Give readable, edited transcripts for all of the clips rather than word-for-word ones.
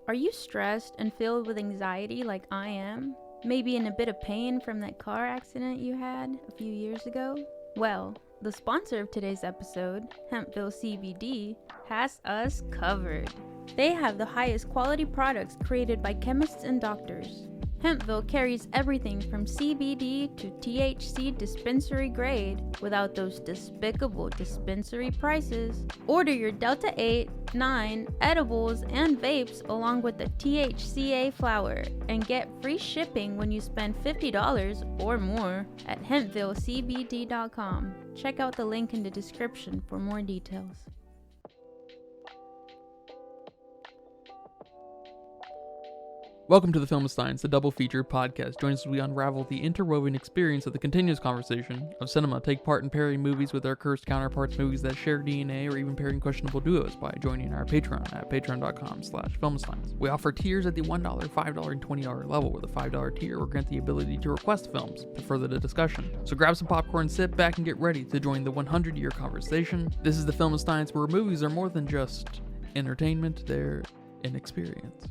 Are you stressed and filled with anxiety like I am? Maybe in a bit of pain from that car accident you had a few years ago? Well, the sponsor of today's episode, Hempville CBD, has us covered. They have the highest quality products created by chemists and doctors. Hempville carries everything from CBD to THC dispensary grade without those despicable dispensary prices. Order your Delta 8, 9 edibles and vapes along with the THCA flower and get free shipping when you spend $50 or more at hempvillecbd.com. Check out the link in the description for more details. Welcome to the Filmsteins, the double feature podcast. Join us as we unravel the interwoven experience of the continuous conversation of cinema. Take part in pairing movies with our cursed counterparts, movies that share DNA, or even pairing questionable duos by joining our Patreon at patreon.com/filmsteins. We offer tiers at the $1, $5, and $20 level. With a $5 tier, we'll grant the ability to request films to further the discussion. So grab some popcorn, sit back, and get ready to join the 100-year conversation. This is the Filmsteins, where movies are more than just entertainment, they're an experience.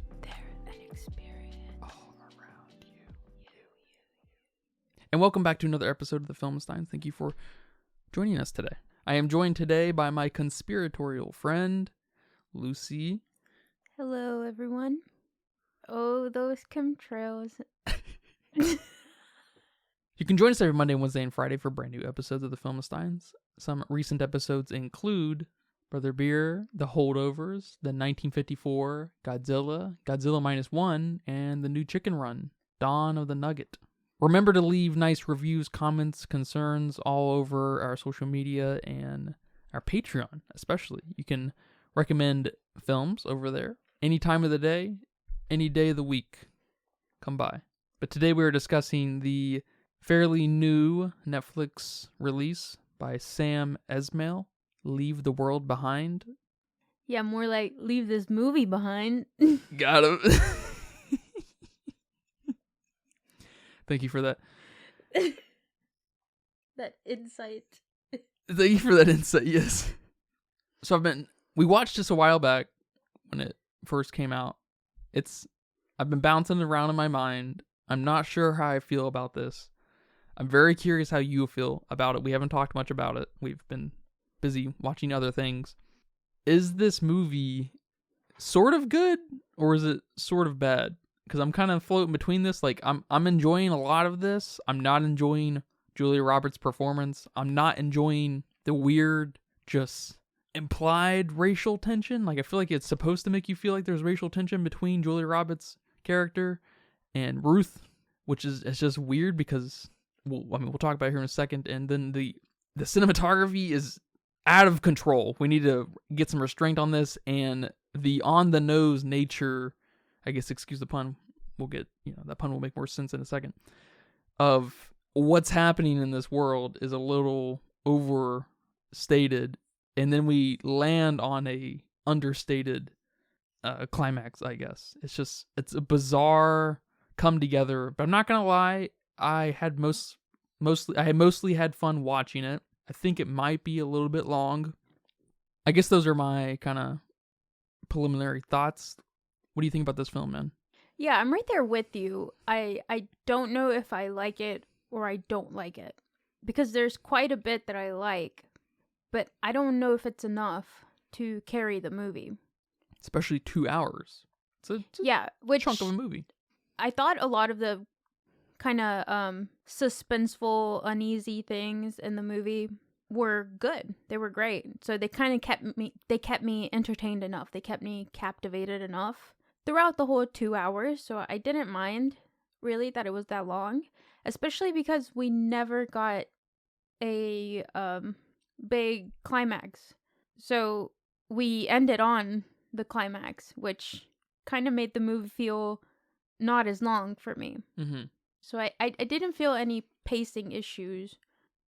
And welcome back to another episode of the Filmsteins. Thank you for joining us today. I am joined today by my conspiratorial friend, Lucy. Hello, everyone. Oh, those chemtrails. You can join us every Monday, Wednesday, and Friday for brand new episodes of the Filmsteins. Some recent episodes include Brother Beer, The Holdovers, the 1954 Godzilla, Godzilla -1, and the new Chicken Run, Dawn of the Nugget. Remember to leave nice reviews, comments, concerns all over our social media and our Patreon, especially. You can recommend films over there any time of the day, any day of the week. Come by. But today we are discussing the fairly new Netflix release by Sam Esmail, Leave the World Behind. Yeah, more like leave this movie behind. Got him. Thank you for that. That insight. Thank you for that insight, yes. So we watched this a while back when it first came out. I've been bouncing around in my mind. I'm not sure how I feel about this. I'm very curious how you feel about it. We haven't talked much about it. We've been busy watching other things. Is this movie sort of good or is it sort of bad? Because I'm kind of floating between this. Like, I'm enjoying a lot of this. I'm not enjoying Julia Roberts' performance. I'm not enjoying the weird, just implied racial tension. Like, I feel like it's supposed to make you feel like there's racial tension between Julia Roberts' character and Ruth, which is it's just weird because, we'll talk about it here in a second. And then the cinematography is out of control. We need to get some restraint on this, and the on-the-nose nature, I guess, excuse the pun, that pun will make more sense in a second, of what's happening in this world is a little overstated, and then we land on a understated climax, I guess. It's a bizarre come together, but I'm not gonna lie, I had mostly had fun watching it. I think it might be a little bit long. I guess those are my kind of preliminary thoughts. What do you think about this film, man? Yeah, I'm right there with you. I don't know if I like it or I don't like it. Because there's quite a bit that I like, but I don't know if it's enough to carry the movie. Especially 2 hours. It's a chunk of a movie. I thought a lot of the kind of suspenseful, uneasy things in the movie were good. They were great. So they kind of kept me entertained enough. They kept me captivated enough throughout the whole 2 hours. So I didn't mind really that it was that long, especially because we never got a big climax. So we ended on the climax, which kind of made the movie feel not as long for me. Mm-hmm. So I didn't feel any pacing issues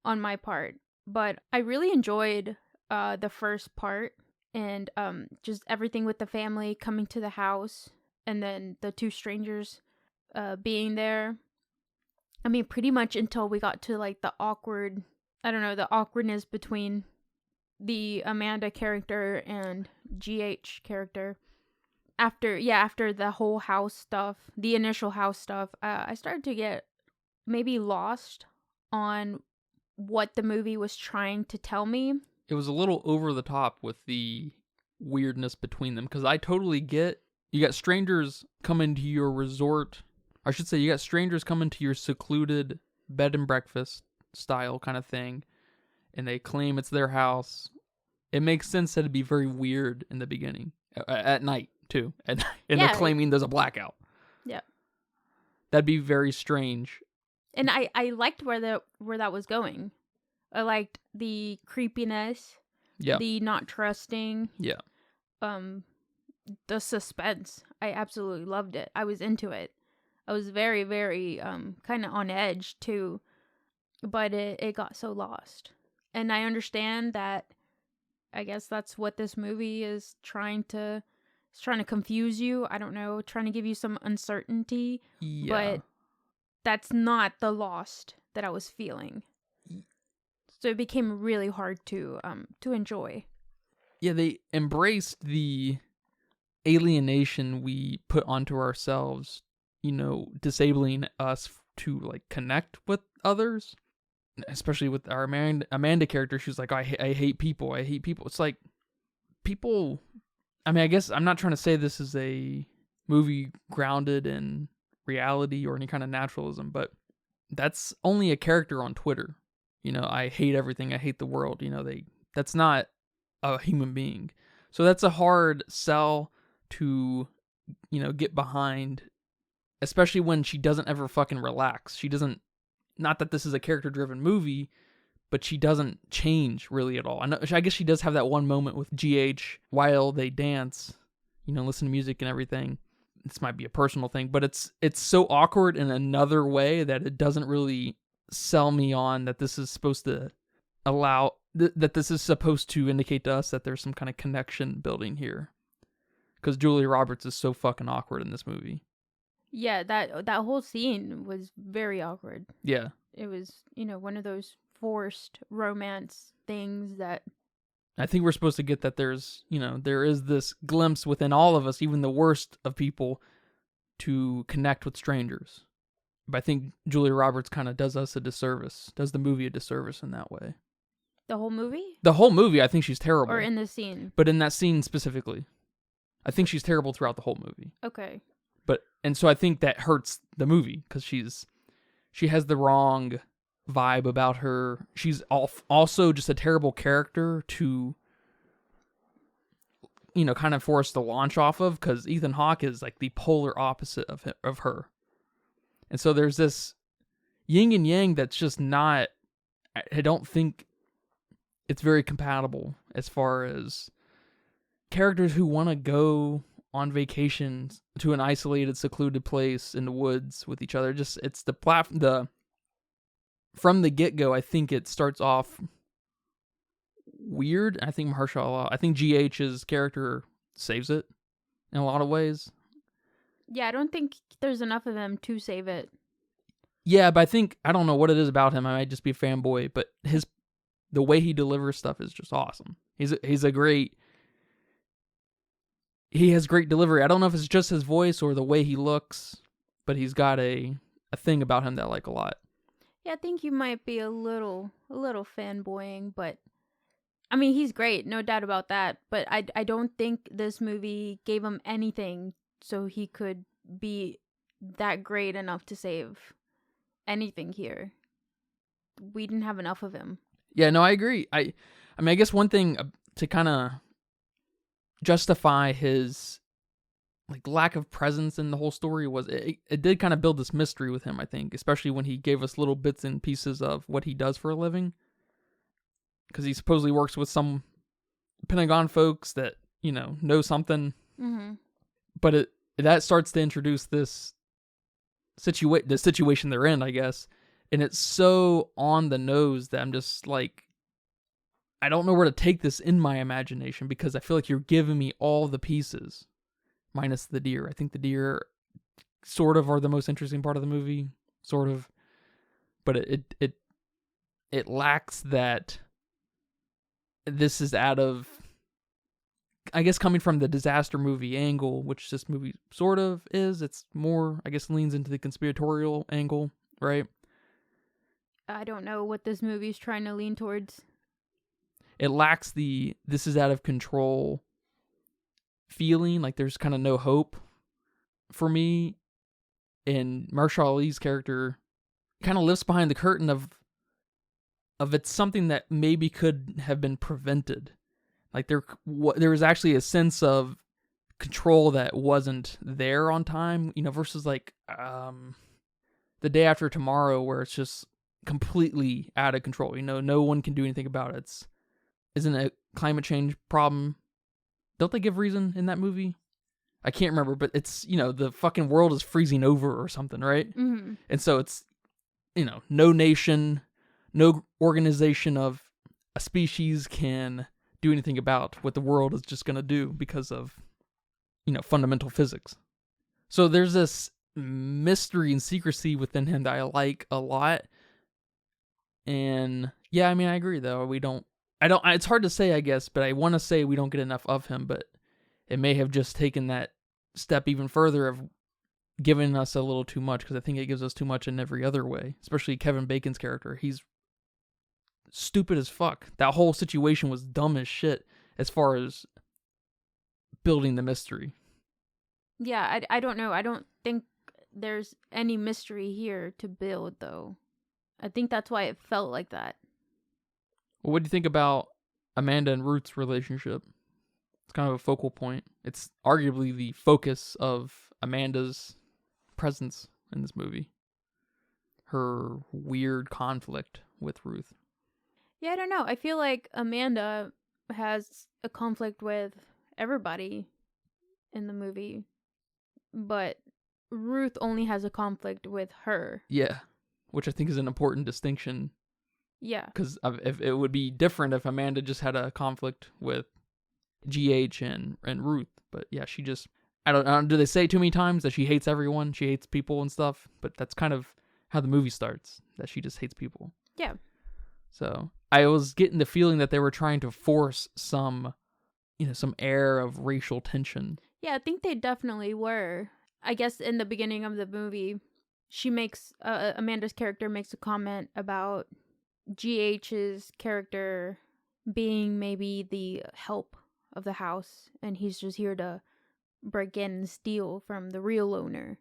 on my part, but I really enjoyed the first part and just everything with the family coming to the house and then the two strangers being there. I mean, pretty much until we got to like the awkwardness between the Amanda character and GH character. after the whole house stuff, the initial house stuff, I started to get maybe lost on what the movie was trying to tell me. It was a little over the top with the weirdness between them, because I totally get, you got strangers coming to your resort, I should say you got strangers coming to your secluded bed and breakfast style kind of thing, and they claim it's their house. It makes sense that it'd be very weird in the beginning, at night too, and they're claiming there's a blackout. Yeah, that'd be very strange. And I liked where that was going. I liked the creepiness, the not trusting, the suspense. I absolutely loved it. I was into it. I was very, very kind of on edge too, but it got so lost. And I understand that. I guess that's what this movie is trying to confuse you. I don't know, trying to give you some uncertainty. Yeah. But that's not the Lost that I was feeling. So it became really hard to enjoy. Yeah, they embraced the alienation we put onto ourselves, disabling us to like connect with others. Especially with our Amanda character, she was like, I hate people. I hate people. It's like, people, I mean, I guess I'm not trying to say this is a movie grounded in reality or any kind of naturalism, but that's only a character on Twitter. I hate everything. I hate the world. That's not a human being. So that's a hard sell to, get behind, especially when she doesn't ever fucking relax. She doesn't, not that this is a character-driven movie, but she doesn't change really at all. I guess she does have that one moment with GH while they dance, listen to music and everything. This might be a personal thing, but it's so awkward in another way that it doesn't really sell me on that this is supposed to allow, that this is supposed to indicate to us that there's some kind of connection building here. Because Julia Roberts is so fucking awkward in this movie. Yeah, that whole scene was very awkward. Yeah. It was, one of those forced romance things that... I think we're supposed to get that there's, there is this glimpse within all of us, even the worst of people, to connect with strangers. But I think Julia Roberts kind of does us a disservice, does the movie a disservice in that way. The whole movie? The whole movie, I think she's terrible. Or in the scene? But in that scene specifically. I think she's terrible throughout the whole movie. Okay. And so I think that hurts the movie because she has the wrong vibe about her. She's also just a terrible character to, kind of force to launch off of, because Ethan Hawke is like the polar opposite of her. And so there's this yin and yang that's just not, I don't think it's very compatible as far as characters who want to go on vacation to an isolated, secluded place in the woods with each other. Just, it's from the get-go, I think it starts off weird. I think I think GH's character saves it in a lot of ways. Yeah, I don't think there's enough of him to save it. Yeah, but I don't know what it is about him. I might just be a fanboy, but the way he delivers stuff is just awesome. He has great delivery. I don't know if it's just his voice or the way he looks, but he's got a thing about him that I like a lot. Yeah, I think you might be a little fanboying, but I mean, he's great, no doubt about that. But I don't think this movie gave him anything so he could be that great enough to save anything here. We didn't have enough of him. Yeah, no, I agree. I mean, I guess one thing to kind of justify his like lack of presence in the whole story was it did kind of build this mystery with him, I think, especially when he gave us little bits and pieces of what he does for a living, because he supposedly works with some Pentagon folks that know something. Mm-hmm. But that starts to introduce this situation they're in, I guess, and it's so on the nose that I'm just like, I don't know where to take this in my imagination, because I feel like you're giving me all the pieces, minus the deer. I think the deer sort of are the most interesting part of the movie, sort of, but it lacks that. This is out of I guess coming from the disaster movie angle, which this movie sort of is, it's more, I guess, leans into the conspiratorial angle, right? I don't know what this movie's trying to lean towards. It lacks the this is out of control feeling, like there's kind of no hope for me. And Mahershala Ali's character kind of lifts behind the curtain of it's something that maybe could have been prevented. Like there was actually a sense of control that wasn't there on time, versus like The Day After Tomorrow, where it's just completely out of control. No one can do anything about it. Isn't it a climate change problem? Don't they give reason in that movie? I can't remember, but it's, the fucking world is freezing over or something, right? Mm-hmm. And so it's, no nation, no organization of a species can do anything about what the world is just going to do because of, fundamental physics. So there's this mystery and secrecy within him that I like a lot. And yeah, I mean, I agree though. It's hard to say, I guess, but I want to say we don't get enough of him, but it may have just taken that step even further of giving us a little too much, because I think it gives us too much in every other way, especially Kevin Bacon's character. He's stupid as fuck. That whole situation was dumb as shit as far as building the mystery. Yeah, I don't know. I don't think there's any mystery here to build, though. I think that's why it felt like that. Well, what do you think about Amanda and Ruth's relationship? It's kind of a focal point. It's arguably the focus of Amanda's presence in this movie. Her weird conflict with Ruth. Yeah, I don't know. I feel like Amanda has a conflict with everybody in the movie, but Ruth only has a conflict with her. Yeah, which I think is an important distinction. Yeah. Because if it would be different if Amanda just had a conflict with GH and Ruth. But yeah, she just, I don't, do they say too many times that she hates everyone? She hates people and stuff? But that's kind of how the movie starts, that she just hates people. Yeah. So I was getting the feeling that they were trying to force some air of racial tension. Yeah, I think they definitely were. I guess in the beginning of the movie, she makes, Amanda's character makes a comment about GH's character being maybe the help of the house, and he's just here to break in and steal from the real owner.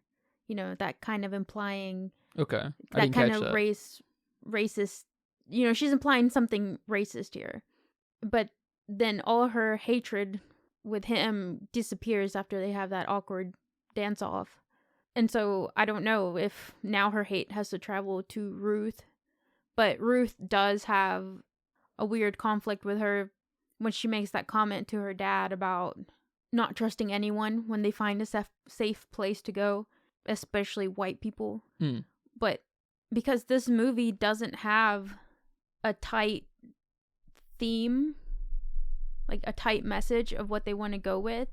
That kind of implying Okay. that kind of racist, she's implying something racist here. But then all her hatred with him disappears after they have that awkward dance off. And so I don't know if now her hate has to travel to Ruth. But Ruth does have a weird conflict with her when she makes that comment to her dad about not trusting anyone when they find a safe place to go, especially white people. But because this movie doesn't have a tight theme, like a tight message of what they want to go with,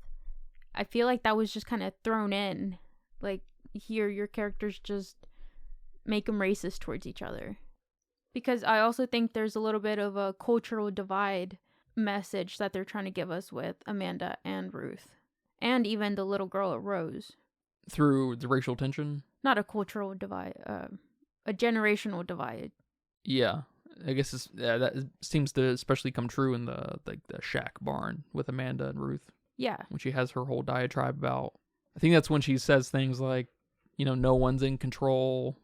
I feel like that was just kind of thrown in. Like, here, your characters just make them racist towards each other. Because I also think there's a little bit of a cultural divide message that they're trying to give us with Amanda and Ruth. And even the little girl, Rose. Through the racial tension? Not a cultural divide, a generational divide. Yeah. I guess that seems to especially come true in the shack barn with Amanda and Ruth. Yeah. When she has her whole diatribe about, I think that's when she says things like, no one's in control.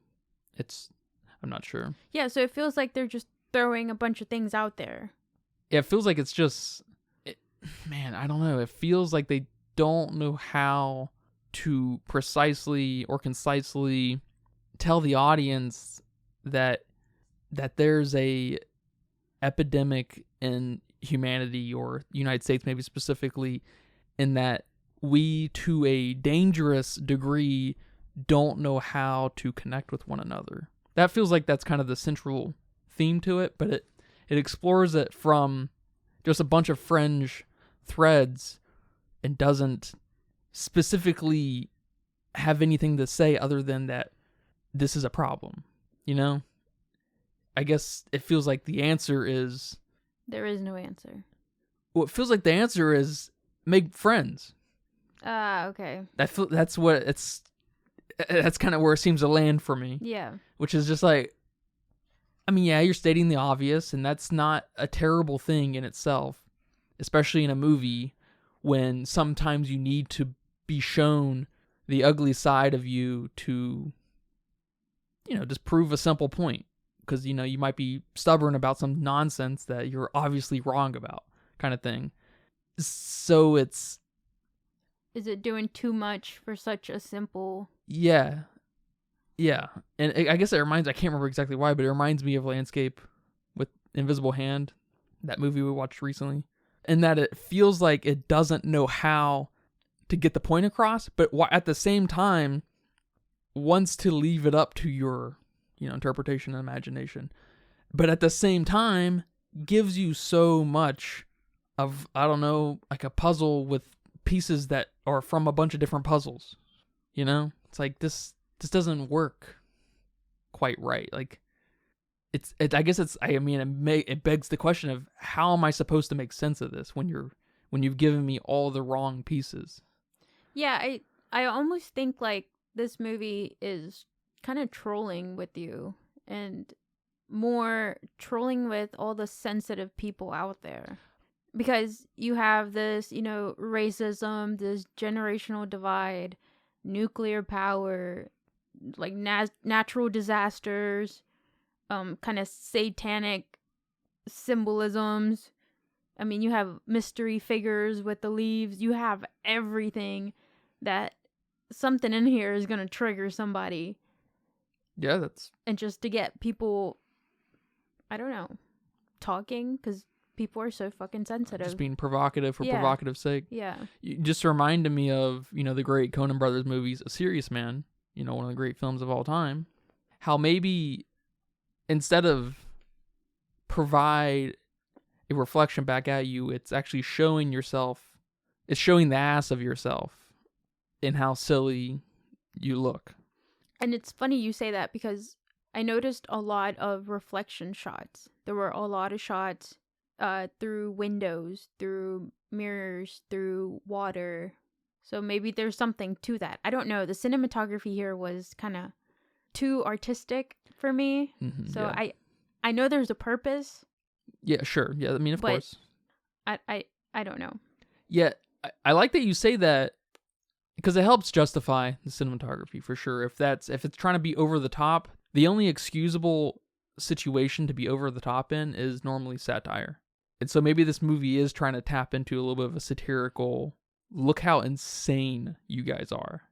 I'm not sure. Yeah, so it feels like they're just throwing a bunch of things out there. Yeah, it feels like it's just, man, I don't know. It feels like they don't know how to precisely or concisely tell the audience that there's a epidemic in humanity, or United States maybe specifically, in that we, to a dangerous degree, don't know how to connect with one another. That feels like that's kind of the central theme to it, but it explores it from just a bunch of fringe threads and doesn't specifically have anything to say other than that this is a problem, I guess it feels like the answer is... There is no answer. Well, it feels like the answer is make friends. Okay. That's what it's. That's kind of where it seems to land for me. Yeah. Which is just like, I mean, yeah, you're stating the obvious, and that's not a terrible thing in itself, especially in a movie when sometimes you need to be shown the ugly side of you to, just prove a simple point. Because, you might be stubborn about some nonsense that you're obviously wrong about, kind of thing. So it's... Is it doing too much for such a simple... Yeah. Yeah. And I guess I can't remember exactly why, but it reminds me of Landscape with Invisible Hand, that movie we watched recently. And that it feels like it doesn't know how to get the point across, but at the same time wants to leave it up to your, interpretation and imagination. But at the same time gives you so much of, I don't know, like a puzzle with pieces that are from a bunch of different puzzles. It's like this doesn't work quite right. Like it begs the question of how am I supposed to make sense of this when you've given me all the wrong pieces? Yeah, I almost think like this movie is kind of trolling with you, and more trolling with all the sensitive people out there. Because you have this, racism, this generational divide, nuclear power, like natural disasters, kind of satanic symbolisms. I mean, you have mystery figures with the leaves. You have everything that something in here is going to trigger somebody. Yeah, And just to get people, I don't know, talking, because people are so fucking sensitive. Just being provocative for provocative sake. Yeah. You just reminded me of, the great Coen Brothers movies, A Serious Man, one of the great films of all time. How maybe instead of provide a reflection back at you, it's actually showing the ass of yourself in how silly you look. And it's funny you say that, because I noticed a lot of reflection shots. There were a lot of shots through windows, through mirrors, through water. So maybe there's something to that. I don't know. The cinematography here was kind of too artistic for me. Mm-hmm, so yeah. I know there's a purpose. Yeah, sure. Yeah, I mean, of course. I don't know. Yeah, I like that you say that, because it helps justify the cinematography for sure. If it's trying to be over the top, the only excusable situation to be over the top in is normally satire. And so maybe this movie is trying to tap into a little bit of a satirical, look how insane you guys are.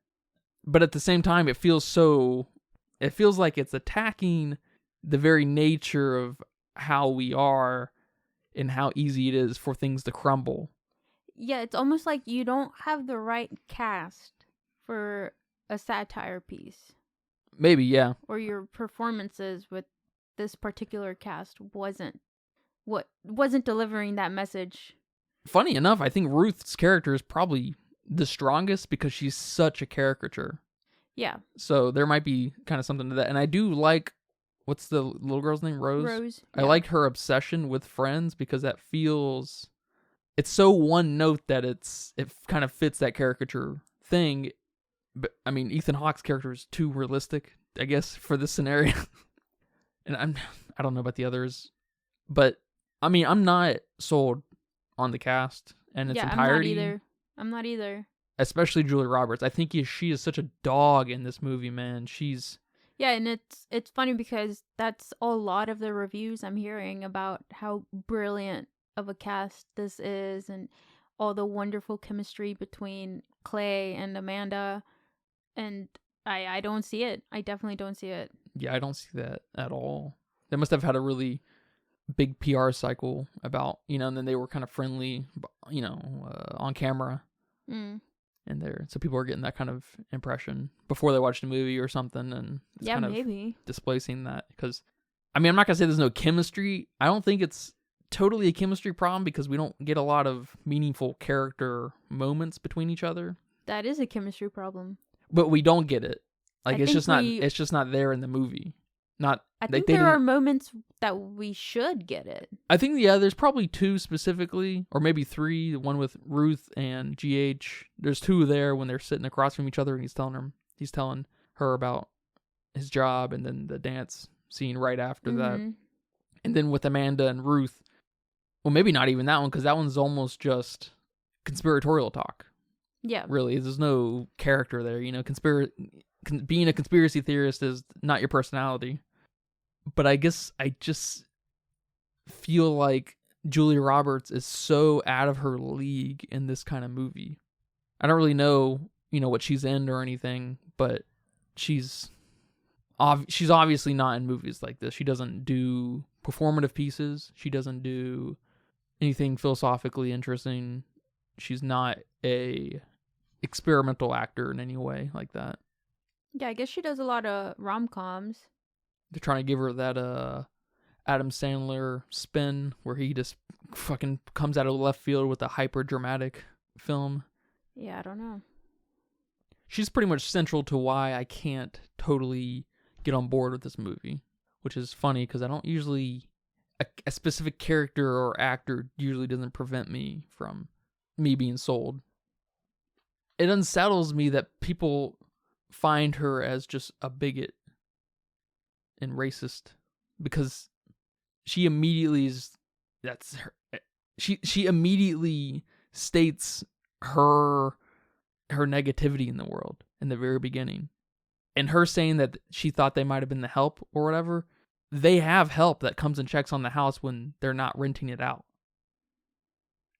But at the same time, it feels like it's attacking the very nature of how we are and how easy it is for things to crumble. Yeah, it's almost like you don't have the right cast for a satire piece. Maybe, yeah. Or your performances with this particular cast wasn't delivering that message. Funny enough, I think Ruth's character is probably the strongest because she's such a caricature. Yeah. So there might be kind of something to that. And I do like, what's the little girl's name? Rose? Rose. I liked her obsession with friends because that feels... It's so one note that it kind of fits that caricature thing. But, I mean, Ethan Hawke's character is too realistic, I guess, for this scenario. And I don't know about the others. But, I mean, I'm not sold on the cast and its entirety. I'm not either. Especially Julia Roberts. I think she is such a dog in this movie, man. Yeah, and it's funny because that's a lot of the reviews I'm hearing about how brilliant of a cast this is, and all the wonderful chemistry between Clay and Amanda. And I don't see it. I definitely don't see it. Yeah, I don't see that at all. They must have had a really big PR cycle about, and then they were kind of friendly, on camera. Mm. And so people are getting that kind of impression before they watch the movie or something, and it's kind of maybe displacing that. Because, I mean, I'm not gonna say there's no chemistry. I don't think it's totally a chemistry problem because we don't get a lot of meaningful character moments between each other. That is a chemistry problem. But we don't get it. Like, it's just not there in the movie. Not I like think they there didn't. are moments that we should get it. I think there's probably two specifically, or maybe three. The one with Ruth and GH. There's two there when they're sitting across from each other, and he's telling her about his job, and then the dance scene right after that. And then with Amanda and Ruth, well, maybe not even that one, because that one's almost just conspiratorial talk. Yeah. Really, there's no character there. Being a conspiracy theorist is not your personality. But I guess I just feel like Julia Roberts is so out of her league in this kind of movie. I don't really know, what she's in or anything, but she's obviously not in movies like this. She doesn't do performative pieces. She doesn't do anything philosophically interesting. She's not a experimental actor in any way like that. Yeah, I guess she does a lot of rom-coms. They're trying to give her that Adam Sandler spin where he just fucking comes out of left field with a hyper dramatic film. Yeah, I don't know. She's pretty much central to why I can't totally get on board with this movie, which is funny because I don't usually a specific character or actor usually doesn't prevent me from me being sold. It unsettles me that people find her as just a bigot and racist because she immediately she immediately states her negativity in the world in the very beginning. And her saying that she thought they might have been the help or whatever, they have help that comes and checks on the house when they're not renting it out.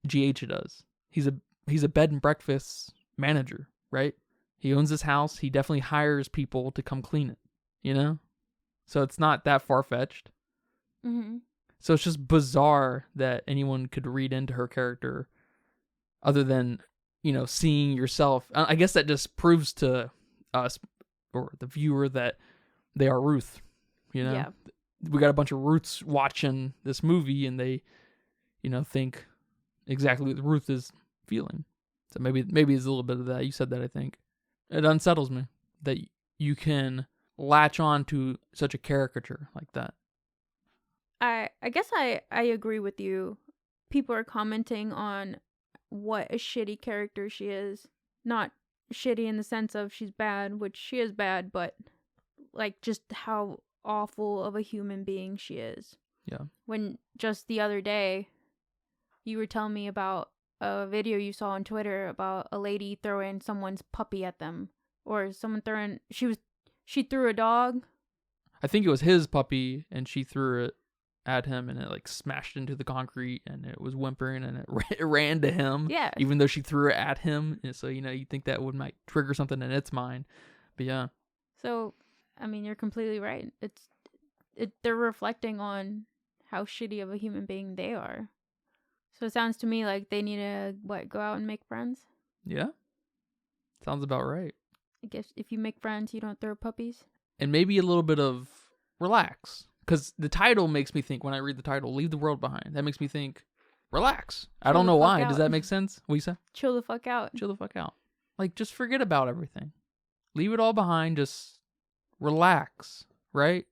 GH does. He's a bed and breakfast manager, right? He owns this house. He definitely hires people to come clean it, So it's not that far-fetched. Mm-hmm. So it's just bizarre that anyone could read into her character other than, seeing yourself. I guess that just proves to us or the viewer that they are Ruth, Yeah. We got a bunch of Ruths watching this movie and they, think exactly what Ruth is feeling. So maybe it's a little bit of that. You said that, I think. It unsettles me that you can latch on to such a caricature like that. I guess I agree with you. People are commenting on what a shitty character she is. Not shitty in the sense of she's bad, which she is bad, but like just how awful of a human being she is. Yeah. When just the other day you were telling me about a video you saw on Twitter about a lady throwing someone's puppy at them, or someone she threw a dog. I think it was his puppy and she threw it at him and it like smashed into the concrete and it was whimpering and it ran to him. Yeah. Even though she threw it at him. And so, you think that might trigger something in its mind. But yeah. So, I mean, you're completely right. They're reflecting on how shitty of a human being they are. So it sounds to me like they need to, go out and make friends? Yeah. Sounds about right. I guess if you make friends, you don't throw puppies. And maybe a little bit of relax. Because the title makes me think, when I read the title, Leave the World Behind, that makes me think, relax. I don't know why. Does that make sense? What you say? Chill the fuck out. Chill the fuck out. Like, just forget about everything. Leave it all behind. Just relax, right?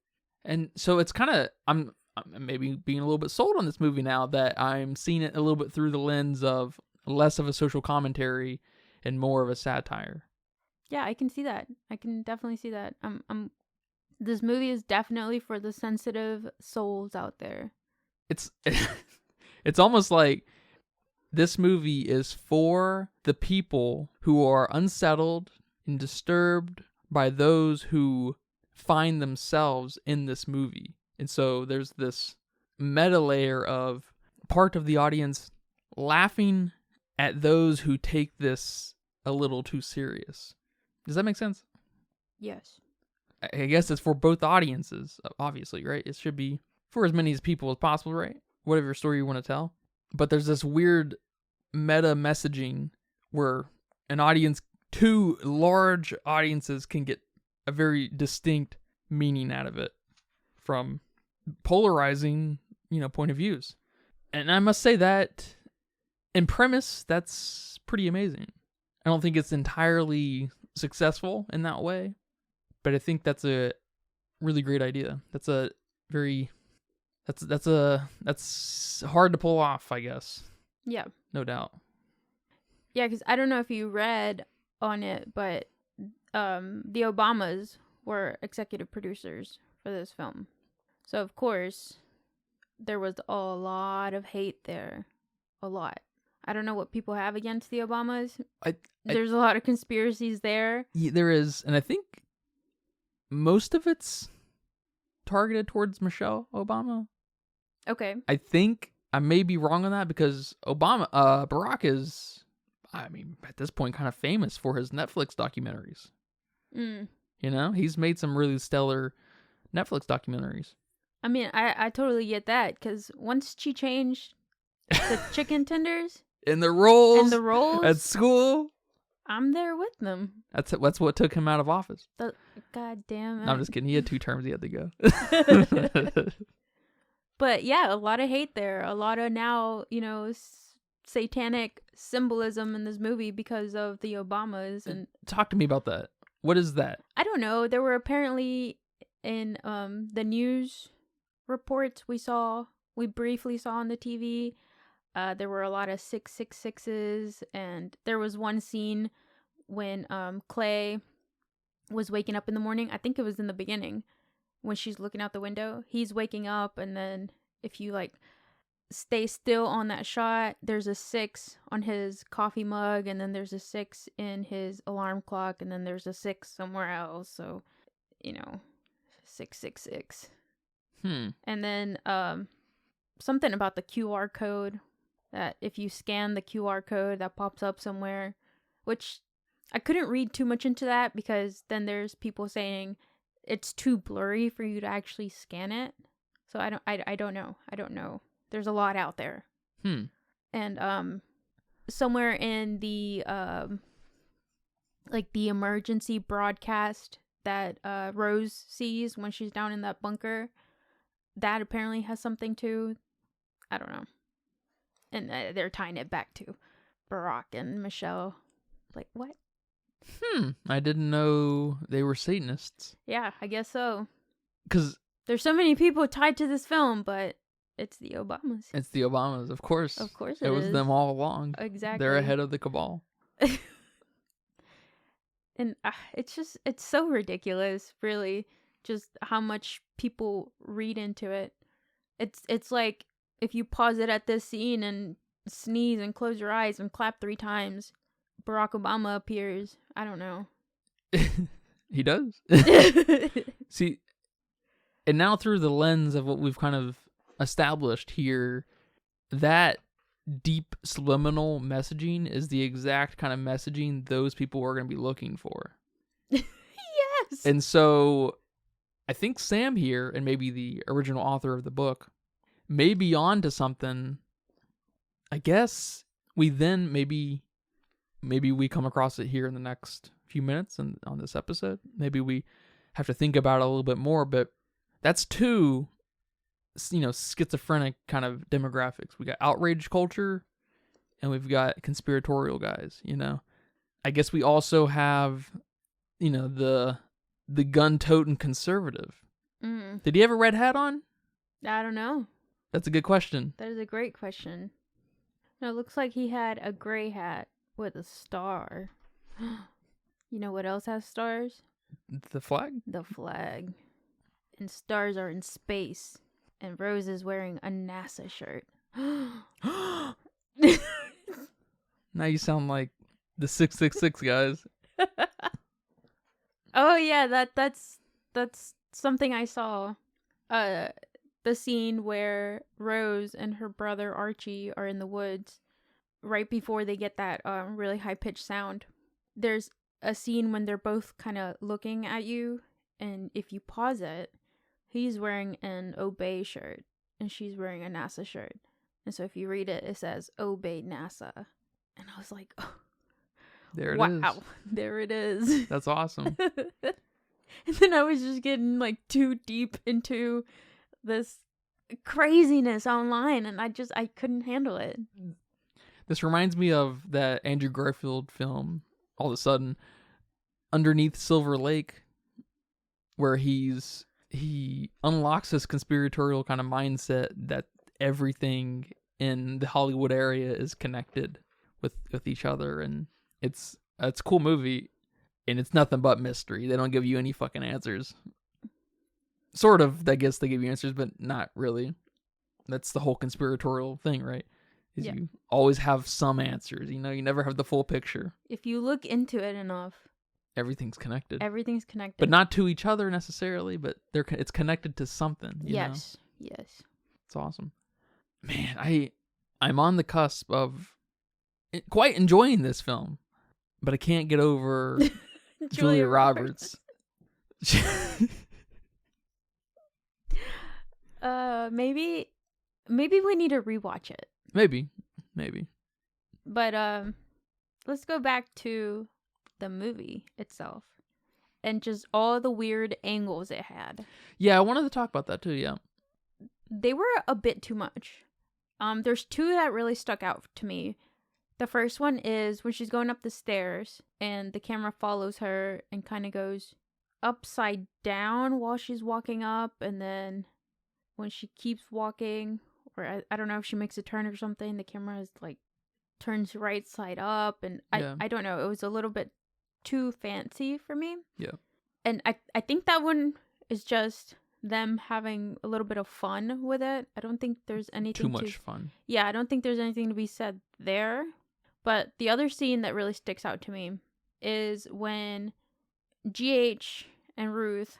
And so it's kind of, I'm maybe being a little bit sold on this movie now that I'm seeing it a little bit through the lens of less of a social commentary and more of a satire. Yeah, I can see that. I can definitely see that. This movie is definitely for the sensitive souls out there. It's almost like this movie is for the people who are unsettled and disturbed by those who find themselves in this movie. And so there's this meta layer of part of the audience laughing at those who take this a little too serious. Does that make sense? Yes. I guess it's for both audiences, obviously, right? It should be for as many people as possible, right? Whatever story you want to tell. But there's this weird meta messaging where two large audiences can get a very distinct meaning out of it from polarizing, point of views. And I must say that in premise, that's pretty amazing. I don't think it's entirely successful in that way. But I think that's a really great idea. That's a very that's hard to pull off, I guess. Yeah. No doubt. Yeah, because I don't know if you read on it, but the Obamas were executive producers for this film. So, of course, there was a lot of hate there. A lot. I don't know what people have against the Obamas. There's a lot of conspiracies there. Yeah, there is, and I think most of it's targeted towards Michelle Obama. Okay. I think I may be wrong on that because Barack is, I mean, at this point, kind of famous for his Netflix documentaries. Mm. You know, he's made some really stellar Netflix documentaries. I mean, I totally get that because once she changed the chicken tenders And the roles and at school, I'm there with them. That's what took him out of office. God damn it. No, I'm just kidding. He had 2 terms he had to go. But yeah, a lot of hate there. A lot of now, satanic symbolism in this movie because of the Obamas. And talk to me about that. What is that? I don't know. There were apparently in the news reports we briefly saw on the TV. There were a lot of 666s, and there was one scene when Clay was waking up in the morning. I think it was in the beginning when she's looking out the window. He's waking up, and then if you stay still on that shot, there's a 6 on his coffee mug, and then there's a 6 in his alarm clock, and then there's a 6 somewhere else. So, 666. And then something about the QR code, that if you scan the QR code that pops up somewhere, which I couldn't read too much into that because then there's people saying it's too blurry for you to actually scan it. So I don't know. There's a lot out there. And somewhere in the the emergency broadcast that Rose sees when she's down in that bunker, that apparently has something to, I don't know. And they're tying it back to Barack and Michelle. Like, what? I didn't know they were Satanists. Yeah, I guess so. Because there's so many people tied to this film, but it's the Obamas. It's the Obamas, of course. Of course it was them all along. Exactly. They're ahead of the cabal. And it's so ridiculous, really, just how much people read into it. It's like if you pause it at this scene and sneeze and close your eyes and clap 3 times, Barack Obama appears. I don't know. He does. See, and now through the lens of what we've kind of established here, that deep subliminal messaging is the exact kind of messaging those people are going to be looking for. Yes. And so I think Sam here, and maybe the original author of the book, may be on to something. I guess we then maybe we come across it here in the next few minutes and on this episode. Maybe we have to think about it a little bit more, but that's 2 schizophrenic kind of demographics. We got outrage culture and we've got conspiratorial guys, I guess we also have, the gun-toting conservative. Did he have a red hat on? I don't know. That's a good question. That is a great question. No, it looks like he had a gray hat with a star. You know what else has stars? The flag? The flag. And stars are in space. And Rose is wearing a NASA shirt. Now you sound like the 666 guys. Oh yeah, that's something I saw. The scene where Rose and her brother Archie are in the woods right before they get that really high-pitched sound. There's a scene when they're both kind of looking at you, and if you pause it, he's wearing an Obey shirt and she's wearing a NASA shirt. And so if you read it, it says Obey NASA. And I was like, oh, there it is. Wow, there it is. That's awesome. And then I was just getting too deep into this craziness online, and I couldn't handle it. This reminds me of that Andrew Garfield film, all of a sudden, Underneath Silver Lake, where he's he unlocks this conspiratorial kind of mindset that everything in the Hollywood area is connected with each other, and it's a cool movie, and it's nothing but mystery. They don't give you any fucking answers. Sort of, I guess they give you answers, but not really. That's the whole conspiratorial thing, right? Is you always have some answers. You know, you never have the full picture. If you look into it enough, everything's connected. Everything's connected. But not to each other necessarily, but it's connected to something. Yes. Know? Yes. It's awesome. Man, I'm on the cusp of quite enjoying this film, but I can't get over Julia Roberts. Maybe we need to rewatch it. Maybe. But let's go back to the movie itself and just all the weird angles it had. Yeah, I wanted to talk about that too, yeah. They were a bit too much. There's two that really stuck out to me. The first one is when she's going up the stairs and the camera follows her and kind of goes upside down while she's walking up, and then when she keeps walking, or I don't know if she makes a turn or something, the camera is like turns right side up, and I don't know, it was a little bit too fancy for me. Yeah. And I think that one is just them having a little bit of fun with it. I don't think there's anything too much fun. Yeah, I don't think there's anything to be said there. But the other scene that really sticks out to me is when GH and Ruth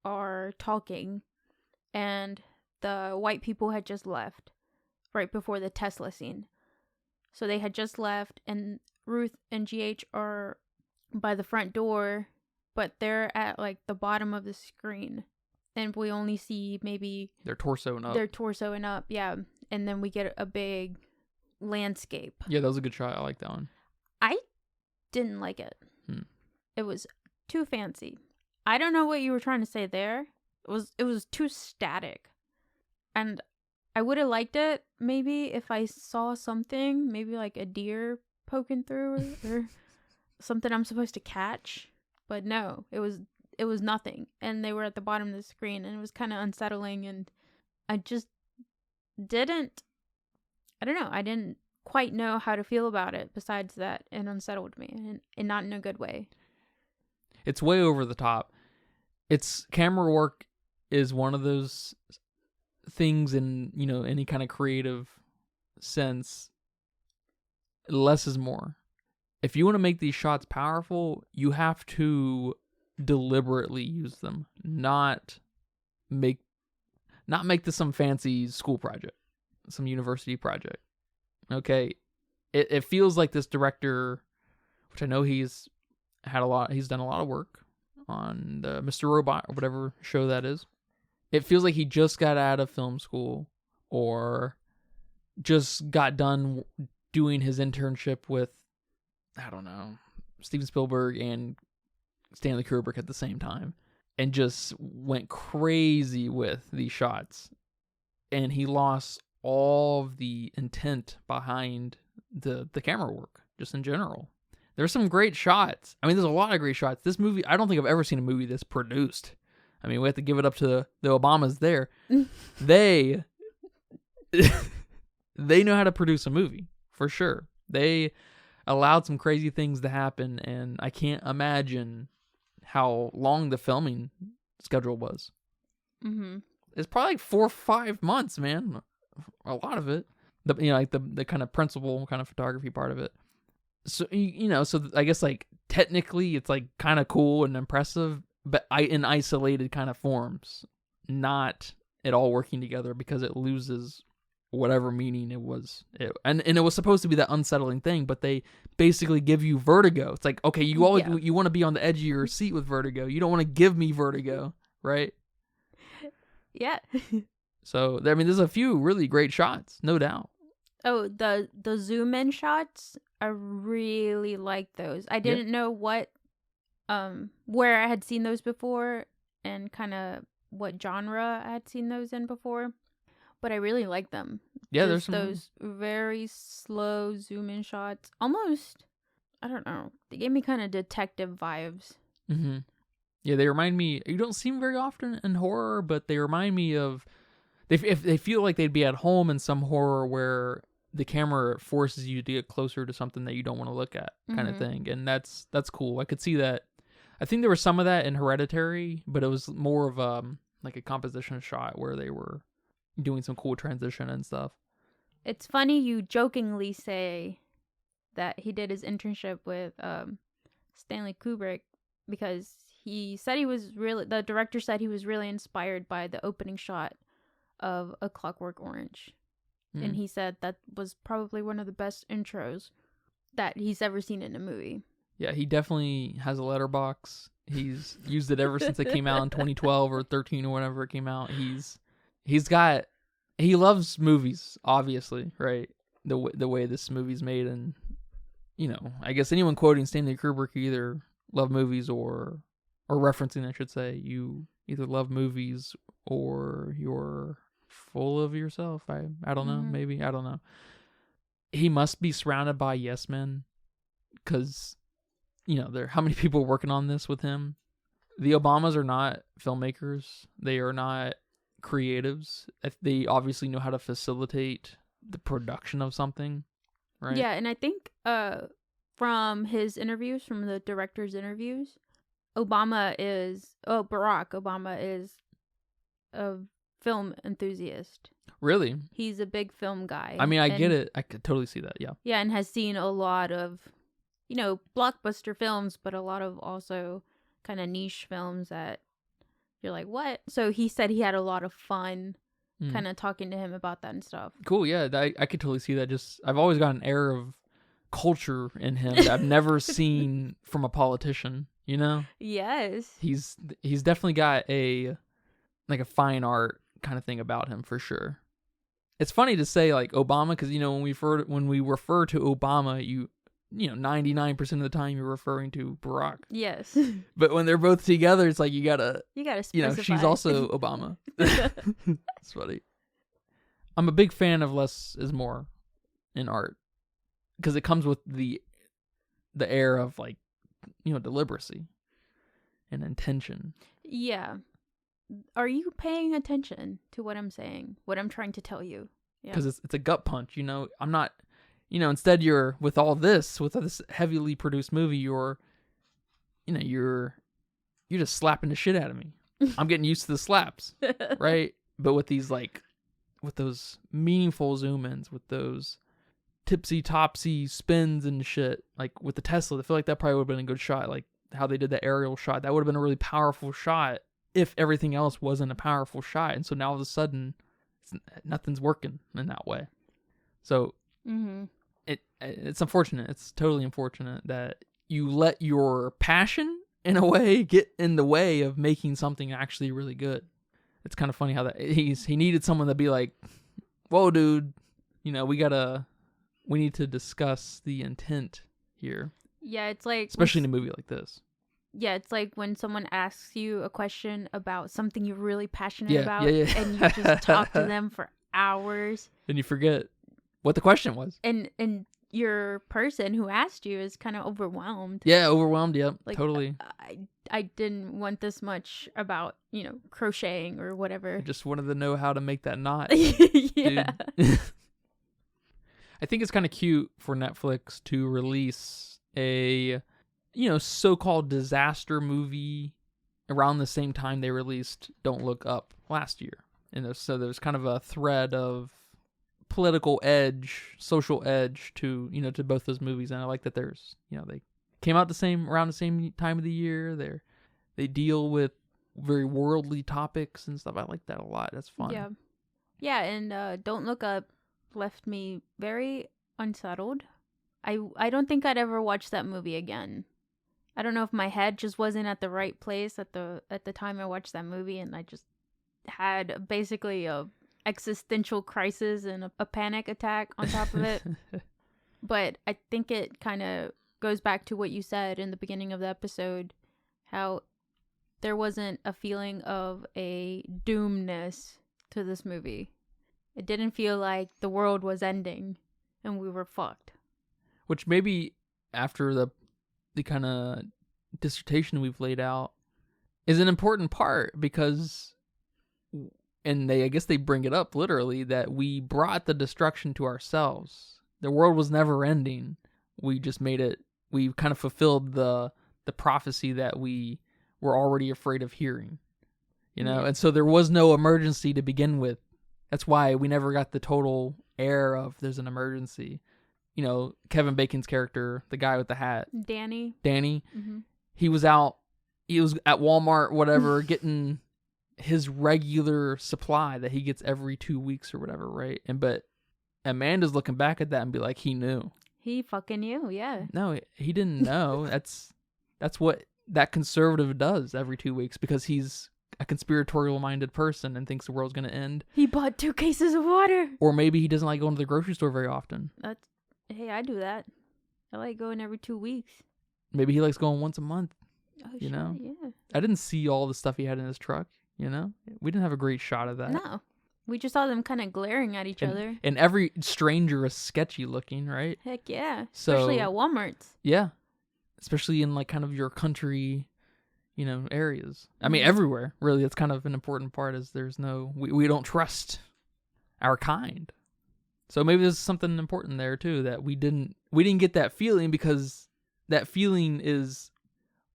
are talking and the white people had just left right before the Tesla scene. So they had just left, and Ruth and GH are by the front door, but they're at like the bottom of the screen, and we only see maybe their torso and up. Yeah. And then we get a big landscape. Yeah, that was a good shot. I like that one. I didn't like it. It was too fancy. I don't know what you were trying to say there. It was too static. And I would have liked it maybe if I saw something, maybe like a deer poking through or something I'm supposed to catch. But no, it was nothing. And they were at the bottom of the screen, and it was kind of unsettling, and I just didn't quite know how to feel about it. Besides that, it unsettled me, and not in a good way. It's way over the top. Its camera work is one of those things in, any kind of creative sense. Less is more. If you want to make these shots powerful, you have to deliberately use them, not make this some fancy school project, some university project. Okay, it feels like this director, which I know he's done a lot of work on the Mr. Robot or whatever show that is. It feels like he just got out of film school or just got done doing his internship with, I don't know, Steven Spielberg and Stanley Kubrick at the same time, and just went crazy with these shots. And he lost all of the intent behind the camera work, just in general. There's some great shots. I mean, there's a lot of great shots. This movie, I don't think I've ever seen a movie this produced. I mean, we have to give it up to the Obamas there. They know how to produce a movie, for sure. They allowed some crazy things to happen, and I can't imagine how long the filming schedule was. Mm-hmm. It's probably like 4 or 5 months, man. A lot of it. The kind of principal kind of photography part of it. So, so I guess like technically it's like kind of cool and impressive, but in isolated kind of forms, not at all working together, because it loses whatever meaning it was. And it was supposed to be that unsettling thing, but they basically give you vertigo. It's like, okay, you want to be on the edge of your seat with vertigo. You don't want to give me vertigo, right? Yeah. So, I mean, there's a few really great shots, no doubt. Oh, the zoom in shots, I really like those. I didn't know what, where I had seen those before and kind of what genre I had seen those in before, but I really like them. Yeah, there's some those very slow zoom in shots. Almost, I don't know, they gave me kind of detective vibes. Mm-hmm. Yeah, they remind me. You don't see them very often in horror, but they remind me of. If they feel like they'd be at home in some horror where the camera forces you to get closer to something that you don't want to look at, kind of thing, and that's cool. I could see that. I think there was some of that in Hereditary, but it was more of like a composition shot where they were doing some cool transition and stuff. It's funny you jokingly say that he did his internship with Stanley Kubrick, because the director said he was really inspired by the opening shot of A Clockwork Orange. And he said that was probably one of the best intros that he's ever seen in a movie. Yeah, he definitely has a letterbox. He's used it ever since it came out in 2012 or 13 or whenever it came out. He loves movies, obviously, right? The way this movie's made, and I guess anyone quoting Stanley Kubrick either love movies or referencing, I should say, you either love movies or you're full of yourself. I don't know, maybe, I don't know. He must be surrounded by yes men, because how many people working on this with him? The Obamas are not filmmakers. They are not creatives. They obviously know how to facilitate the production of something, right? Yeah, and I think from the director's interviews, Barack Obama is a film enthusiast. Really? He's a big film guy. I mean, I get it. I could totally see that, yeah. Yeah, and has seen a lot of, blockbuster films, but a lot of also kind of niche films that you're like, what? So he said he had a lot of fun kind of talking to him about that and stuff. Cool, yeah. I could totally see that. I've always got an air of culture in him that I've never seen from a politician, Yes. He's definitely got a fine art kind of thing about him, for sure. It's funny to say like Obama, because when we refer to Obama, 99% of the time you're referring to Barack. Yes. But when they're both together, it's like you gotta specify. she's also Obama. It's funny. I'm a big fan of less is more in art, because it comes with the air of deliberacy and intention. Yeah. Are you paying attention to what I'm saying? What I'm trying to tell you? Because it's a gut punch. I'm not. Instead you're with this heavily produced movie, you're just slapping the shit out of me. I'm getting used to the slaps, right? But with these with those meaningful zoom ins, with those tipsy topsy spins and shit, like with the Tesla, I feel like that probably would have been a good shot. Like how they did the aerial shot, that would have been a really powerful shot if everything else wasn't a powerful shot. And so now all of a sudden, nothing's working in that way. So it's unfortunate. It's totally unfortunate that you let your passion, in a way, get in the way of making something actually really good. It's kind of funny how that he needed someone to be like, whoa, dude, we need to discuss the intent here. Yeah, it's like, especially in a movie like this. Yeah, it's like when someone asks you a question about something you're really passionate about, and you just talk to them for hours, and you forget what the question was. And your person who asked you is kind of overwhelmed. Yeah, overwhelmed. Yep, totally. I didn't want this much about crocheting or whatever. I just wanted to know how to make that knot. Yeah. I think it's kind of cute for Netflix to release a so-called disaster movie around the same time they released Don't Look Up last year. And so there's kind of a thread of political edge, social edge to both those movies. And I like that there's, they came out around the same time of the year. They deal with very worldly topics and stuff. I like that a lot. That's fun. Yeah. Yeah, and Don't Look Up left me very unsettled. I don't think I'd ever watch that movie again. I don't know if my head just wasn't at the right place at the time I watched that movie, and I just had basically a existential crisis and a panic attack on top of it. But I think it kind of goes back to what you said in the beginning of the episode, how there wasn't a feeling of a doomness to this movie. It didn't feel like the world was ending and we were fucked. Which maybe after the kind of dissertation we've laid out, is an important part because, and I guess they bring it up literally, that we brought the destruction to ourselves. The world was never ending. We just made it, we kind of fulfilled the prophecy that we were already afraid of hearing, Yeah. And so there was no emergency to begin with. That's why we never got the total air of there's an emergency. Kevin Bacon's character, the guy with the hat, Danny. mm-hmm. He was at Walmart, whatever, getting his regular supply that he gets every 2 weeks or whatever, right? But Amanda's looking back at that and be like, he knew. He fucking knew, yeah. No, he didn't know. That's what that conservative does every 2 weeks, because he's a conspiratorial-minded person and thinks the world's going to end. He bought 2 cases of water. Or maybe he doesn't like going to the grocery store very often. Hey, I do that. I like going every 2 weeks. Maybe he likes going once a month. Oh, sure, yeah. I didn't see all the stuff he had in his truck, We didn't have a great shot of that. No. We just saw them kind of glaring at each other. And every stranger is sketchy looking, right? Heck yeah. Especially at Walmart's. Yeah. Especially in like kind of your country, areas. I mean, everywhere, really. That's kind of an important part, is we don't trust our kind. So maybe there's something important there too, that we didn't get that feeling, because that feeling is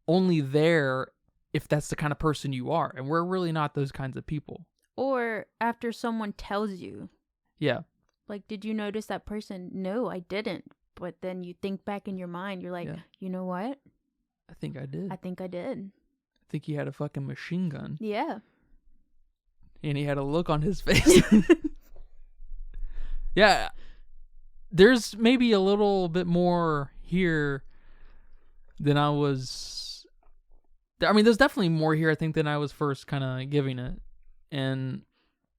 only there if that's the kind of person you are. And we're really not those kinds of people. Or after someone tells you. Yeah. Like, did you notice that person? No, I didn't. But then you think back in your mind, you're like, You know what? I think I did. I think he had a fucking machine gun. Yeah. And he had a look on his face. Yeah. There's maybe a little bit more here than I was. There's definitely more here, I think, than I was first kind of giving it. And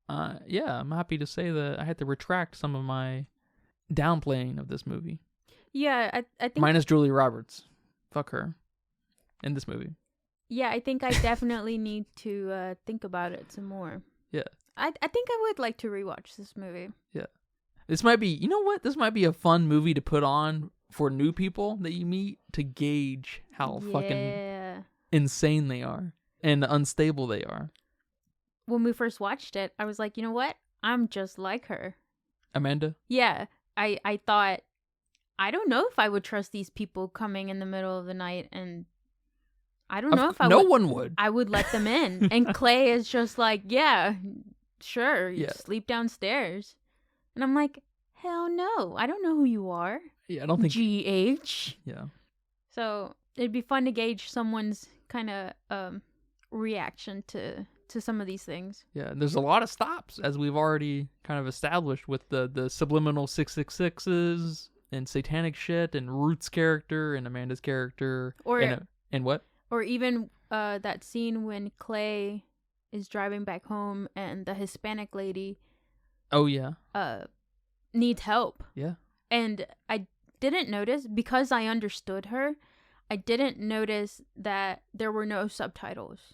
I'm happy to say that I had to retract some of my downplaying of this movie. Yeah, I think... Minus Julia Roberts. Fuck her. In this movie. Yeah, I think I definitely need to think about it some more. Yeah. I think I would like to rewatch this movie. Yeah. This might be... You know what? This might be a fun movie to put on for new people that you meet, to gauge how fucking insane they are and unstable they are. When we first watched it, I was like, you know what? I'm just like her. Amanda? Yeah. I thought, I don't know if I would trust these people coming in the middle of the night, and I don't know if I would. No one would. I would let them in. And Clay is just like, yeah, sure, you sleep downstairs. And I'm like, hell no. I don't know who you are. Yeah, I don't think... GH. Yeah. So it'd be fun to gauge someone's kind of reaction to some of these things. Yeah, there's a lot of stops, as we've already kind of established, with the subliminal 666s and satanic shit, and Ruth's character and Amanda's character, and what? Or even that scene when Clay is driving back home and the Hispanic lady needs help. Yeah. And I didn't notice, because I understood her, I didn't notice that there were no subtitles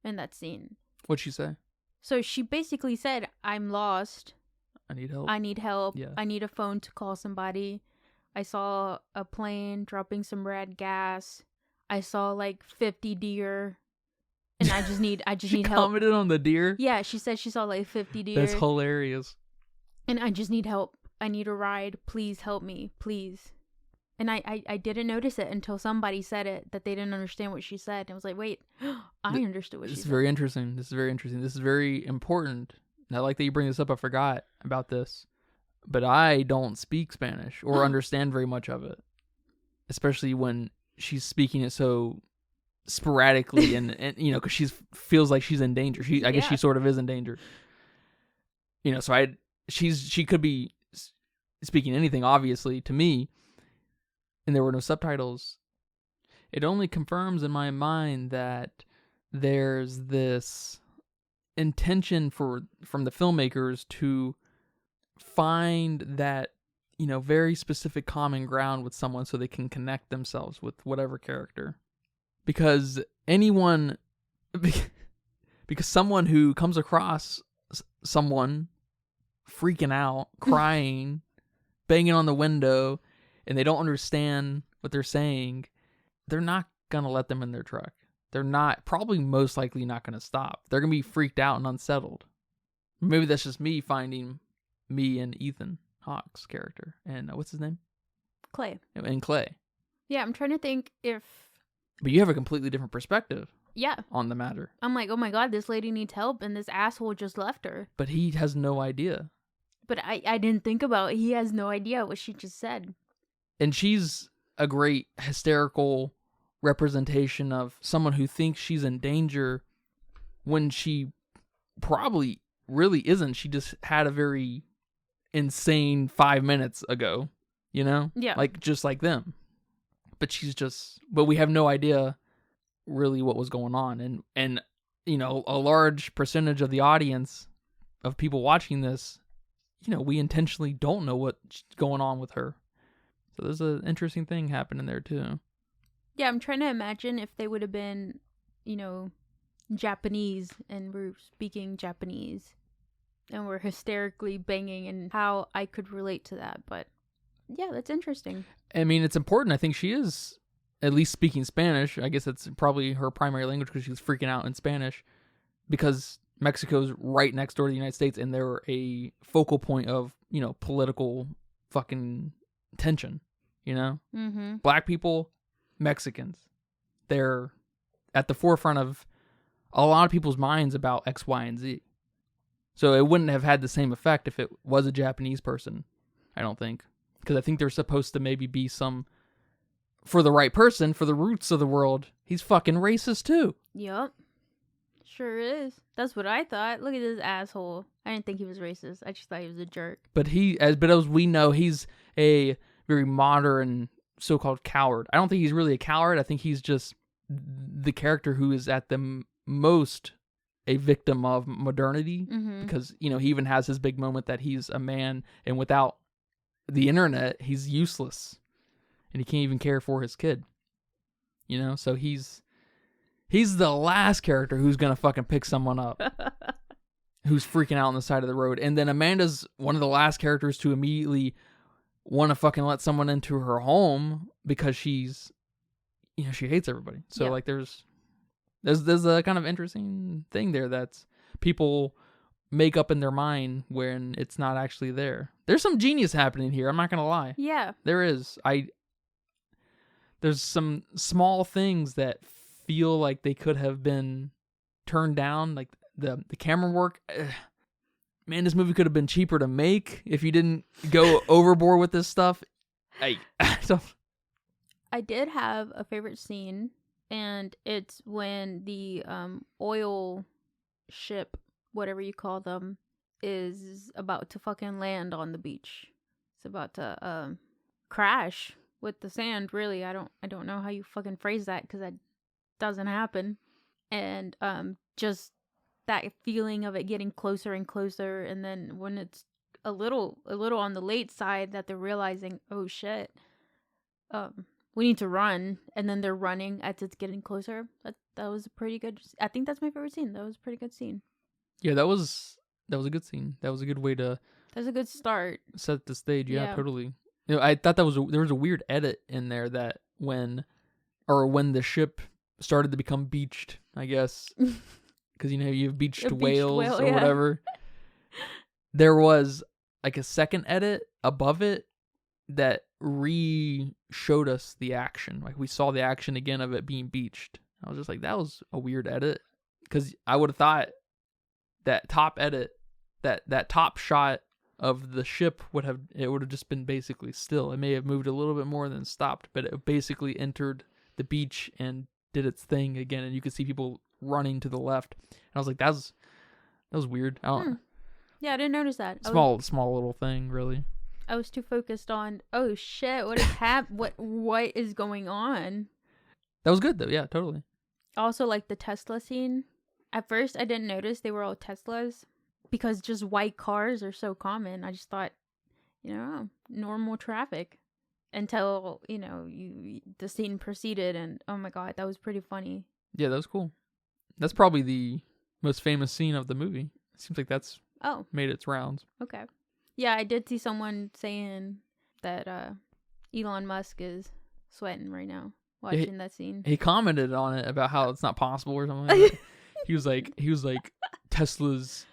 in that scene. What'd she say? So she basically said, I'm lost. I need help. Yeah. I need a phone to call somebody. I saw a plane dropping some red gas. I saw like 50 deer. And I just need help. She commented on the deer? Yeah, she said she saw like 50 deer. That's hilarious. And I just need help. I need a ride. Please help me. Please. And I didn't notice it until somebody said it, that they didn't understand what she said. And I was like, wait, I understood what she said. This is very interesting. This is very important. And I like that you bring this up. I forgot about this. But I don't speak Spanish or understand very much of it. Especially when she's speaking it so sporadically and because she feels like she's in danger. I guess she sort of is in danger. So she could be speaking anything, obviously, to me. And there were no subtitles. It only confirms in my mind that there's this intention from the filmmakers to find that, very specific common ground with someone so they can connect themselves with whatever character. Because someone who comes across someone freaking out, crying, banging on the window, and they don't understand what they're saying, they're not going to let them in their truck. they're not, probably most likely not going to stop. They're going to be freaked out and unsettled. Maybe that's just me finding me and Ethan Hawke's character. And what's his name? Clay. And Clay. Yeah, I'm trying to think if... But you have a completely different perspective. Yeah. On the matter. I'm like, oh my god, this lady needs help and this asshole just left her. But he has no idea. But I didn't think about it. He has no idea what she just said. And she's a great hysterical representation of someone who thinks she's in danger when she probably really isn't. She just had a very insane 5 minutes ago, you know? Yeah. Like, just like them. But we have no idea really what was going on. And you know, a large percentage of the audience of people watching this, you know, we intentionally don't know what's going on with her. So there's an interesting thing happening there too. Yeah, I'm trying to imagine if they would have been, you know, Japanese and were speaking Japanese and were hysterically banging and how I could relate to that. But yeah, that's interesting. I mean, it's important. I think she is at least speaking Spanish. I guess that's probably her primary language because she was freaking out in Spanish because Mexico's right next door to the United States and they're a focal point of, you know, political fucking tension, you know? Mm-hmm. Black people, Mexicans, they're at the forefront of a lot of people's minds about X, Y, and Z. So it wouldn't have had the same effect if it was a Japanese person, I don't think. Because I think there's supposed to maybe be some, for the right person, for the roots of the world, he's fucking racist too. Yup. Sure is. That's what I thought. Look at this asshole. I didn't think he was racist. I just thought he was a jerk. But as we know, he's a very modern so-called coward. I don't think he's really a coward. I think he's just the character who is at the most a victim of modernity. Mm-hmm. Because, you know, he even has his big moment that he's a man and without the internet, he's useless. And he can't even care for his kid. You know, so he's the last character who's gonna fucking pick someone up. Who's freaking out on the side of the road. And then Amanda's one of the last characters to immediately want to fucking let someone into her home because she's, you know, she hates everybody. So yeah. like there's a kind of interesting thing there that's people make up in their mind when it's not actually there. There's some genius happening here. I'm not going to lie. Yeah. There is. There's some small things that feel like they could have been turned down. Like the camera work. Man, this movie could have been cheaper to make if you didn't go overboard with this stuff. I did have a favorite scene, and it's when the oil ship, whatever you call them, is about to fucking land on the beach. It's about to crash with the sand. Really, I don't know how you fucking phrase that because that doesn't happen. And just that feeling of it getting closer and closer, and then when it's a little on the late side that they're realizing, oh shit, we need to run, and then they're running as it's getting closer. That was a pretty good. I think that's my favorite scene. That was a pretty good scene. Yeah, that was a good scene. That was a good way to. That's a good start. Set the stage. Yeah, totally. You know, I thought there was a weird edit in there that when the ship started to become beached, I guess. Because, you know, you have beached whales or whatever. There was like a second edit above it that showed us the action. Like we saw the action again of it being beached. I was just like, that was a weird edit. Because I would have thought that top edit, that top shot of the ship would have just been basically still. It may have moved a little bit more than stopped, but it basically entered the beach and did its thing again. And you could see people running to the left. And I was like, that was weird. I don't. Yeah, I didn't notice that. Small little thing, really. I was too focused on, oh shit, what is what is going on? That was good though. Yeah, totally. Also, like the Tesla scene. At first, I didn't notice they were all Teslas because just white cars are so common. I just thought, you know, normal traffic until, you know, the scene proceeded, and oh my god, that was pretty funny. Yeah, that was cool. That's probably the most famous scene of the movie. It seems like that's made its rounds. Okay. Yeah, I did see someone saying that Elon Musk is sweating right now. watching that scene. He commented on it about how it's not possible or something like that. He was like, Teslas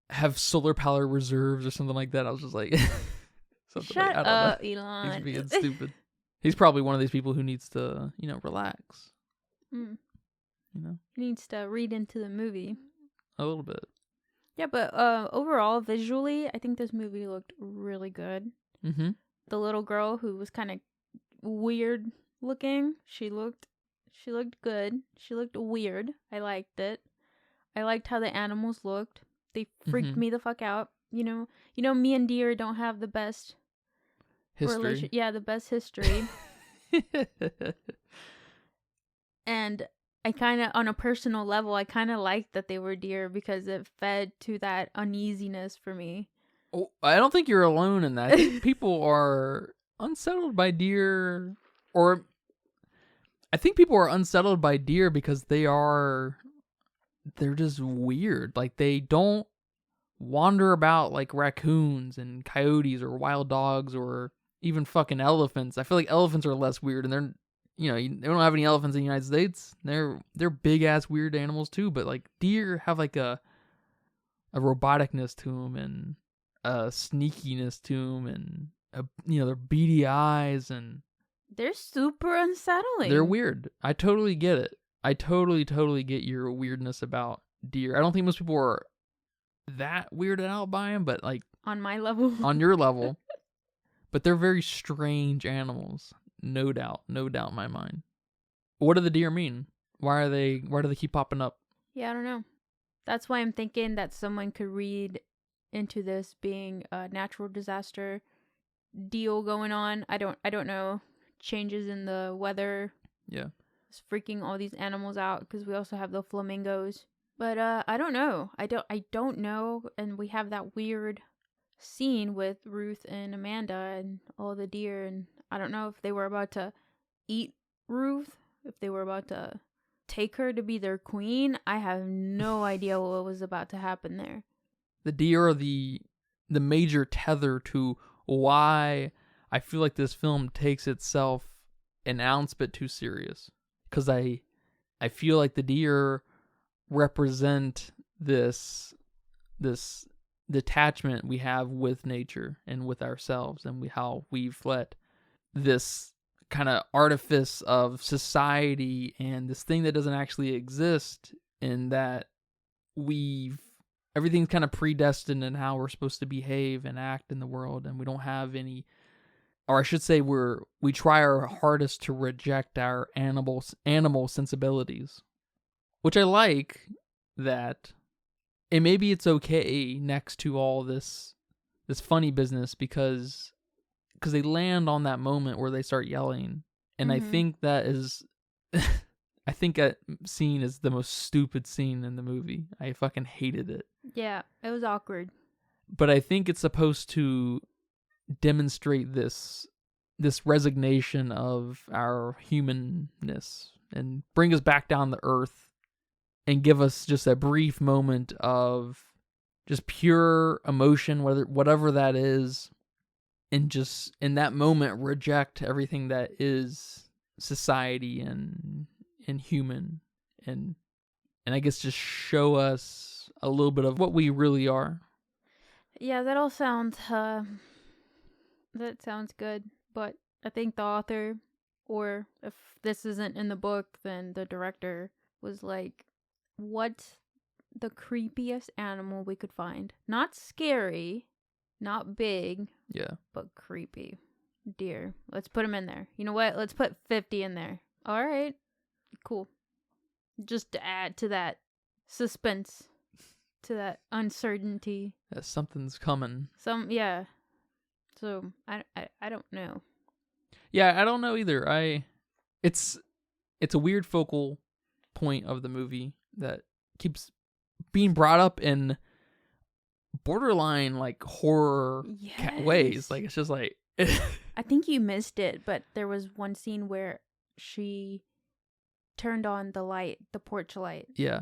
have solar power reserves or something like that. I was just like, something Shut like, I don't up, know. Elon. He's being stupid. He's probably one of these people who needs to, relax. Mm. You know, He needs to read into the movie. a little bit. Yeah, but overall, visually, I think this movie looked really good. Mm-hmm. The little girl who was kind of weird looking, she looked good. She looked weird. I liked it. I liked how the animals looked. They freaked me the fuck out. You know, me and deer don't have the best History. Yeah, the best history. And I kind of, on a personal level, I kind of liked that they were deer because it fed to that uneasiness for me. Oh, I don't think you're alone in that. I think people are unsettled by deer, or I think people are unsettled by deer because they're just weird. Like, they don't wander about like raccoons and coyotes or wild dogs or even fucking elephants. I feel like elephants are less weird, and they're, they don't have any elephants in the United States. They're big ass weird animals too, but like deer have like a roboticness to them and a sneakiness to them, and their beady eyes, and they're super unsettling. they're weird. I totally get it. I totally get your weirdness about deer. I don't think most people are that weirded out by them, but like on my level, on your level. But they're very strange animals, no doubt in my mind. What do the deer mean? Why do they keep popping up? Yeah, I don't know. That's why I'm thinking that someone could read into this being a natural disaster deal going on. I don't know. Changes in the weather. Yeah. It's freaking all these animals out, because we also have the flamingos. But I don't know. I don't know. And we have that weird scene with Ruth and Amanda and all the deer, and I don't know if they were about to eat Ruth, if they were about to take her to be their queen. I have no idea what was about to happen there. The deer are the major tether to why I feel like this film takes itself an ounce bit too serious, because I feel like the deer represent this detachment we have with nature and with ourselves, and how we've let this kind of artifice of society and this thing that doesn't actually exist, in that everything's kind of predestined in how we're supposed to behave and act in the world, and we don't have any, or I should say we try our hardest to reject our animal sensibilities, which I like that. And maybe it's okay next to all this funny business, because they land on that moment where they start yelling. And I think that is, I think that scene is the most stupid scene in the movie. I fucking hated it. Yeah, it was awkward. But I think it's supposed to demonstrate this resignation of our humanness and bring us back down to earth, and give us just a brief moment of just pure emotion, whatever that is, and just in that moment reject everything that is society and human, and I guess just show us a little bit of what we really are. Yeah, that all sounds that sounds good, but I think the author, or if this isn't in the book, then the director was like, what's the creepiest animal we could find? Not scary, not big, Yeah, but creepy. Deer. Let's put him in there. You know what? Let's put 50 in there. All right. Cool. Just to add to that suspense, to that uncertainty. that something's coming. Yeah. So I don't know. Yeah, I don't know either. It's a weird focal point of the movie that keeps being brought up in borderline like horror ways. Like, it's just like I think you missed it, but there was one scene where she turned on the light, the porch light. Yeah.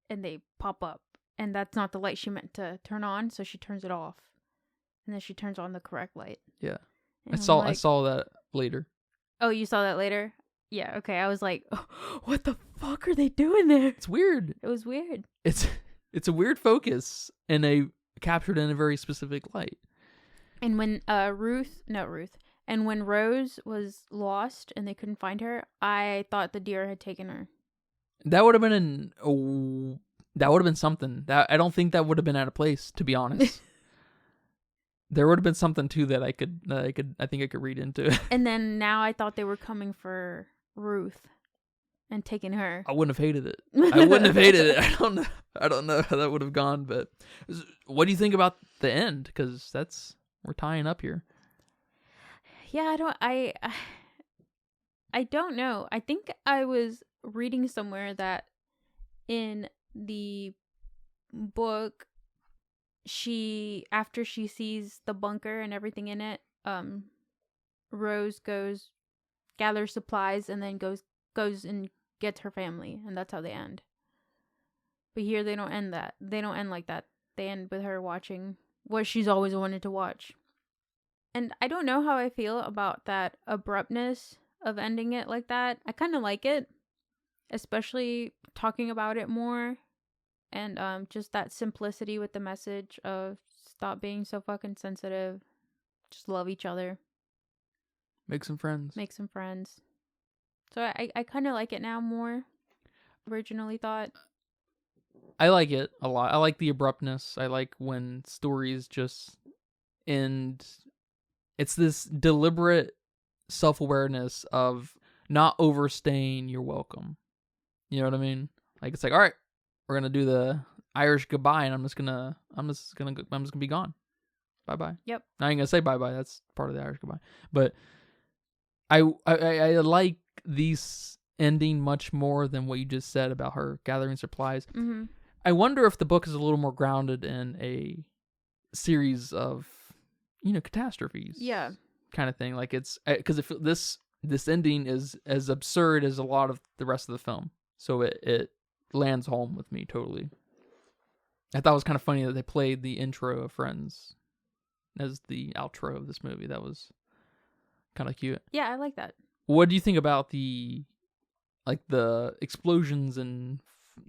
And they pop up, and that's not the light she meant to turn on, so she turns it off. And then she turns on the correct light. Yeah. And I saw that later. Oh, you saw that later? Yeah, okay. I was like, what the fuck are they doing there? It's weird. It was weird. It's a weird focus and captured in a very specific light. And when and when Rose was lost and they couldn't find her, I thought the deer had taken her. That would have been that would have been something. That I don't think that would have been out of place, to be honest. There would have been something too that I think I could read into. And then now I thought they were coming for Ruth and taking her. I wouldn't have hated it. I wouldn't have hated it. I don't know how that would have gone, but what do you think about the end? Because we're tying up here. Yeah, I don't know. I think I was reading somewhere that in the book, after she sees the bunker and everything in it, Rose gathers supplies and then goes and gets her family, and that's how they end. But here they don't end that. They don't end like that. They end with her watching what she's always wanted to watch. And I don't know how I feel about that abruptness of ending it like that. I kind of like it, especially talking about it more, and just that simplicity with the message of stop being so fucking sensitive, just love each other, make some friends. So I kind of like it now more. Originally thought. I like it a lot. I like the abruptness. I like when stories just end. It's this deliberate self-awareness of not overstaying your welcome. You know what I mean? Like, it's like, all right, we're gonna do the Irish goodbye, and I'm just gonna be gone. Bye bye. Yep. I ain't gonna say bye bye. That's part of the Irish goodbye. But I like these ending much more than what you just said about her gathering supplies. Mm-hmm. I wonder if the book is a little more grounded in a series of, catastrophes. Yeah. Kind of thing. Like, it's because if this ending is as absurd as a lot of the rest of the film, so it lands home with me totally. I thought it was kind of funny that they played the intro of Friends as the outro of this movie. That was kind of cute. Yeah, I like that. What do you think about the explosions and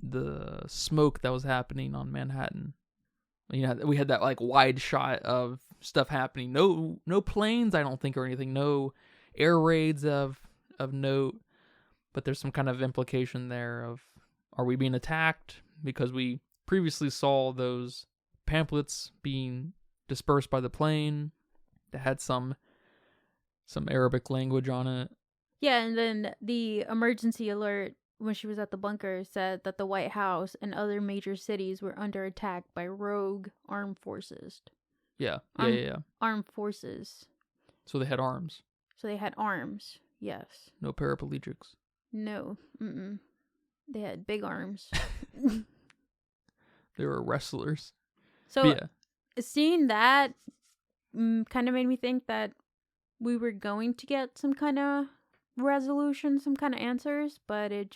the smoke that was happening on Manhattan? We had that like wide shot of stuff happening. No planes, I don't think, or anything. No air raids of note. But there's some kind of implication there of, are we being attacked? Because we previously saw those pamphlets being dispersed by the plane that had some Arabic language on it. Yeah, and then the emergency alert when she was at the bunker said that the White House and other major cities were under attack by rogue armed forces. Yeah. Armed forces. So they had arms. Yes. No paraplegics. No. Mm-mm. They had big arms. They were wrestlers. So seeing that kind of made me think that we were going to get some kind of resolution, some kind of answers, but it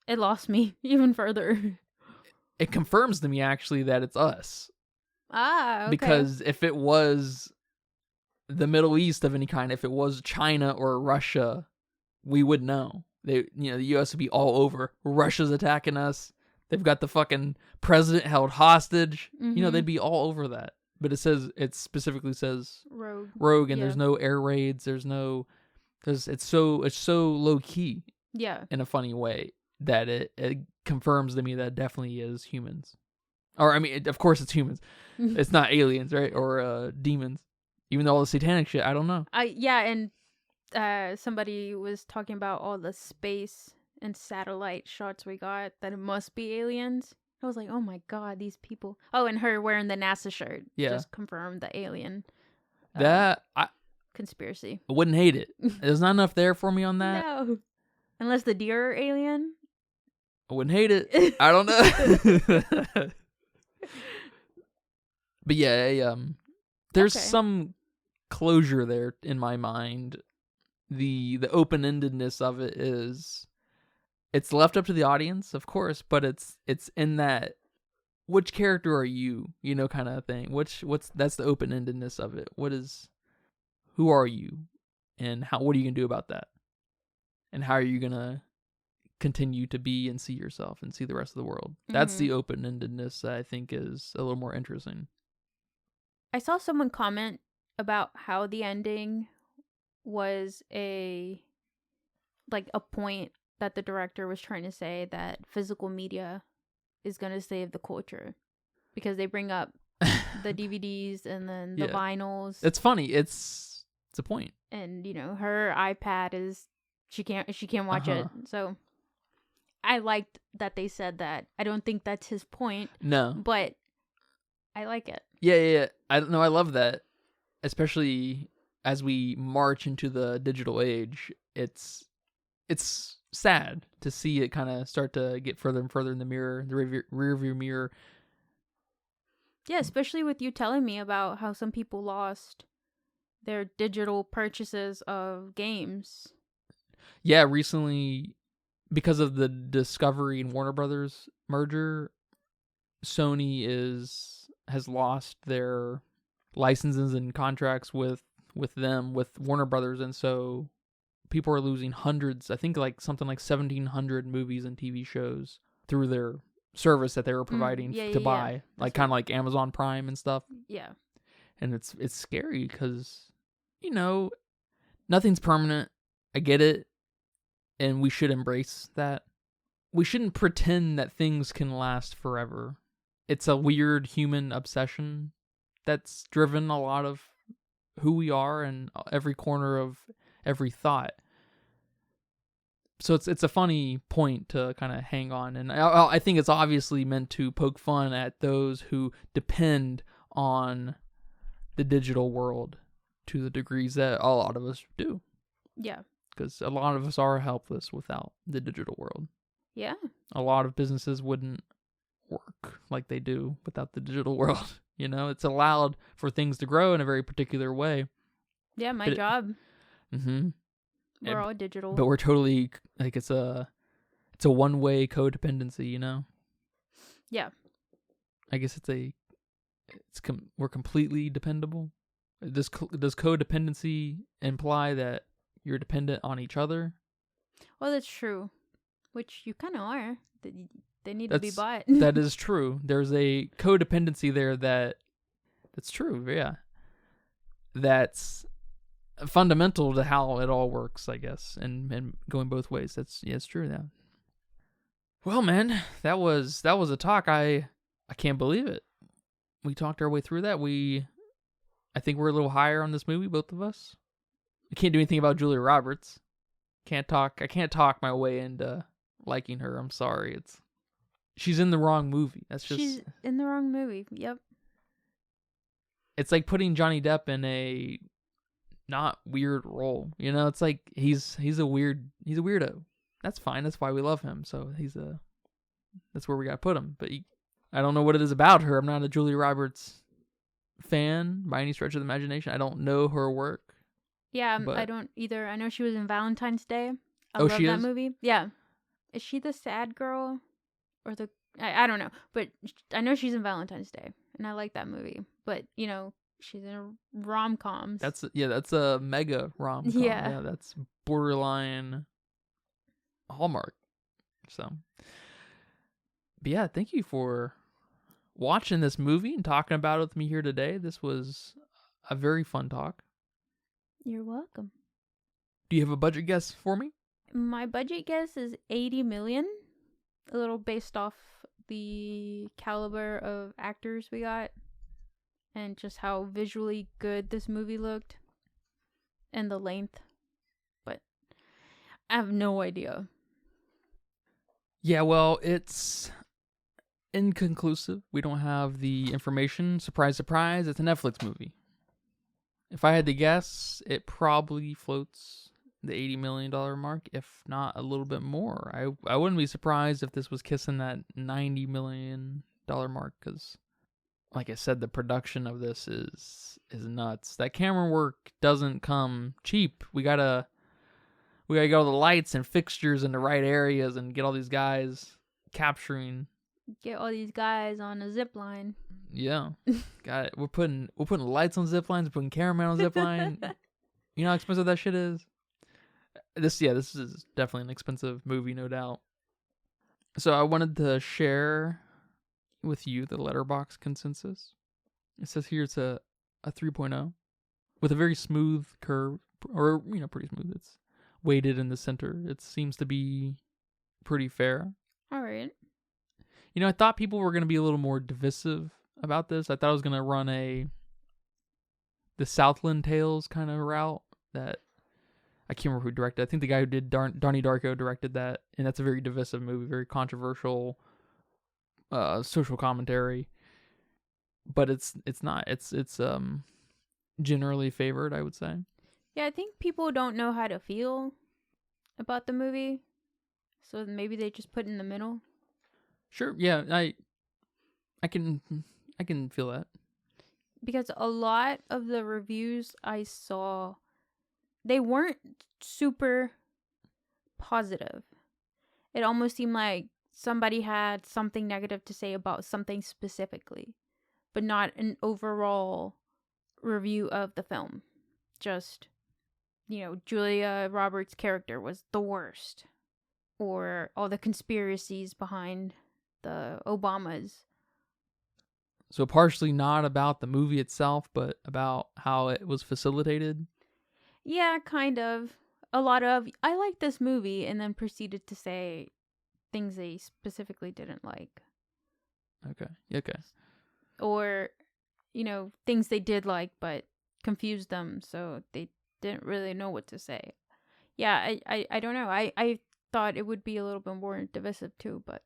lost me even further. It confirms to me actually that it's us. Ah, okay. Because if it was the Middle East of any kind, if it was China or Russia, we would know. The U.S. would be all over. Russia's attacking us. They've got the fucking president held hostage. Mm-hmm. They'd be all over that. But it specifically says rogue, and there's no air raids. It's so low key. Yeah. In a funny way that it confirms to me that it definitely is humans. Or I mean, of course it's humans. It's not aliens, right? Or demons. Even though all the satanic shit, I don't know. And somebody was talking about all the space and satellite shots we got, that it must be aliens. I was like, oh my god, these people. Oh, and her wearing the NASA shirt just confirmed the alien conspiracy. I wouldn't hate it. There's not enough there for me on that. No. Unless the deer are alien. I wouldn't hate it. I don't know. But yeah, there's some closure there in my mind. The open-endedness of it is, it's left up to the audience, of course, but it's in that, which character are you, kind of thing. That's the open-endedness of it. Who are you, and what are you gonna do about that? and how are you gonna continue to be and see yourself and see the rest of the world. That's the open-endedness that I think is a little more interesting. I saw someone comment about how the ending was a point that the director was trying to say that physical media is going to save the culture, because they bring up the DVDs and then the vinyls. It's funny. It's a point. And her iPad is she can't watch it. So I liked that they said that. I don't think that's his point. No. But I like it. Yeah. I love that. Especially as we march into the digital age, it's sad to see it kind of start to get further and further in the mirror, the rear view mirror. Yeah, especially with you telling me about how some people lost their digital purchases of games. Yeah, recently, because of the Discovery and Warner Brothers merger, Sony has lost their licenses and contracts with Warner Brothers, and so people are losing hundreds, I think something like 1,700 movies and TV shows through their service that they were providing to buy, kind of like Amazon Prime and stuff. Yeah. And it's scary because, nothing's permanent. I get it. And we should embrace that. We shouldn't pretend that things can last forever. It's a weird human obsession that's driven a lot of who we are and every corner of every thought. So it's a funny point to kind of hang on. And I think it's obviously meant to poke fun at those who depend on the digital world to the degrees that a lot of us do. Yeah. Because a lot of us are helpless without the digital world. Yeah. A lot of businesses wouldn't work like they do without the digital world. It's allowed for things to grow in a very particular way. Yeah, my job. Mm-hmm. We're all digital. But we're totally, it's a one-way codependency, Yeah. I guess we're completely dependable. Does codependency imply that you're dependent on each other? Well, that's true. Which you kind of are. They need to be bought. That is true. There's a codependency there that's true, yeah. That's fundamental to how it all works, I guess, and going both ways. It's true, yeah. Well, man, that was a talk. I can't believe it. We talked our way through that. I think we're a little higher on this movie, both of us. We can't do anything about Julia Roberts. I can't talk my way into liking her. I'm sorry. She's in the wrong movie. She's in the wrong movie. Yep. It's like putting Johnny Depp in a not weird role. It's like he's a weirdo. That's fine. That's why we love him. So that's where we got to put him. But I don't know what it is about her. I'm not a Julia Roberts fan by any stretch of the imagination. I don't know her work. Yeah, I don't either. I know she was in Valentine's Day. I love that movie. Yeah. Is she the sad girl? Or I don't know. But I know she's in Valentine's Day. And I like that movie. But, she's in rom-coms. That's a mega rom-com. Yeah. That's borderline Hallmark. So, but yeah, thank you for watching this movie and talking about it with me here today. This was a very fun talk. You're welcome. Do you have a budget guess for me? My budget guess is 80 million. A little based off the caliber of actors we got. And just how visually good this movie looked. And the length. But I have no idea. Yeah, well, it's inconclusive. We don't have the information. Surprise, surprise, it's a Netflix movie. If I had to guess, it probably floats the $80 million mark, if not a little bit more. I wouldn't be surprised if this was kissing that $90 million mark, because, like I said, the production of this is nuts. That camera work doesn't come cheap. We gotta get all the lights and fixtures in the right areas and get all these guys capturing. Get all these guys on a zip line. Yeah, got it. We're putting lights on zip lines. We're putting cameramen on zip line. You know how expensive that shit is. This is definitely an expensive movie, no doubt. So I wanted to share with you the Letterboxd consensus. It says here it's a 3.0 with a very smooth curve, or pretty smooth. It's weighted in the center. It seems to be pretty fair. All right. I thought people were going to be a little more divisive about this. I thought I was going to run the Southland Tales kind of route that I can't remember who directed. I think the guy who did Donnie Darko directed that, and that's a very divisive movie, very controversial social commentary. But it's not. It's generally favored, I would say. Yeah, I think people don't know how to feel about the movie, so maybe they just put it in the middle. Sure. Yeah, I can feel that. Because a lot of the reviews I saw, they weren't super positive. It almost seemed like somebody had something negative to say about something specifically, but not an overall review of the film. Just, Julia Roberts' character was the worst. Or all the conspiracies behind the Obamas. So partially not about the movie itself, but about how it was facilitated? Yeah, kind of. A lot of, I like this movie, and then proceeded to say things they specifically didn't like. Okay. Or, things they did like, but confused them, so they didn't really know what to say. Yeah, I don't know. I thought it would be a little bit more divisive too, but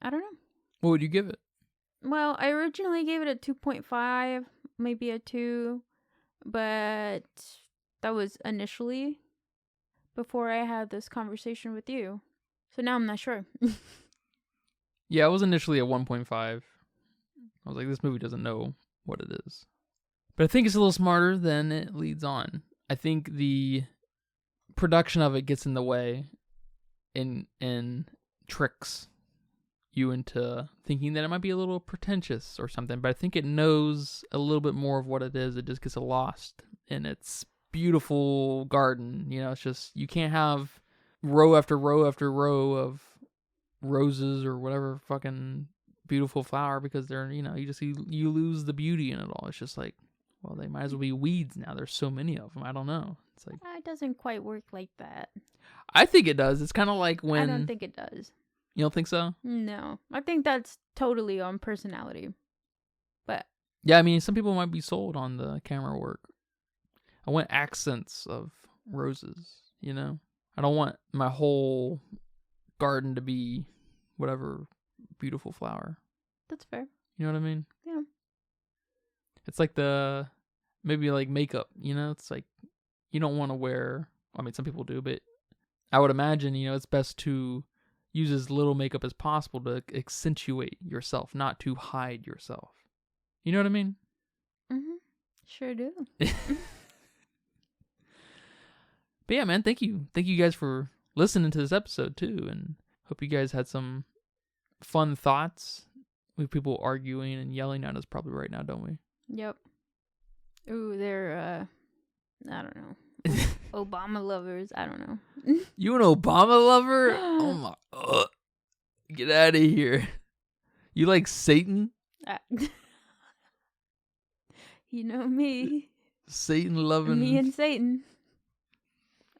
I don't know. What would you give it? Well, I originally gave it a 2.5, maybe a 2, but that was initially before I had this conversation with you. So now I'm not sure. Yeah, I was initially at 1.5. I was like, this movie doesn't know what it is. But I think it's a little smarter than it leads on. I think the production of it gets in the way and tricks you into thinking that it might be a little pretentious or something, but I think it knows a little bit more of what it is. It just gets lost in its beautiful garden. It's just, you can't have row after row after row of roses or whatever fucking beautiful flower, because they're, you lose the beauty in it all. It's just like, well, they might as well be weeds now. There's so many of them. I don't know. It's like, It doesn't quite work like that. I think it does. It's kind of like when... I don't think it does. You don't think so? No. I think that's totally on personality. But... Yeah, I mean, some people might be sold on the camera work. I want accents of roses, I don't want my whole garden to be whatever beautiful flower. That's fair. You know what I mean? Yeah. It's like maybe like makeup, It's like, you don't want to wear... I mean, some people do, but I would imagine, it's best to use as little makeup as possible to accentuate yourself, not to hide yourself. You know what I mean? Mm-hmm. Sure do. But yeah, man, thank you. Thank you guys for listening to this episode too, and hope you guys had some fun thoughts. We have people arguing and yelling at us probably right now, don't we? Yep. Ooh, they're, I don't know. Obama lovers. I don't know. You an Obama lover? Oh my! Get out of here! You like Satan? You know me. Satan loving. Me and Satan.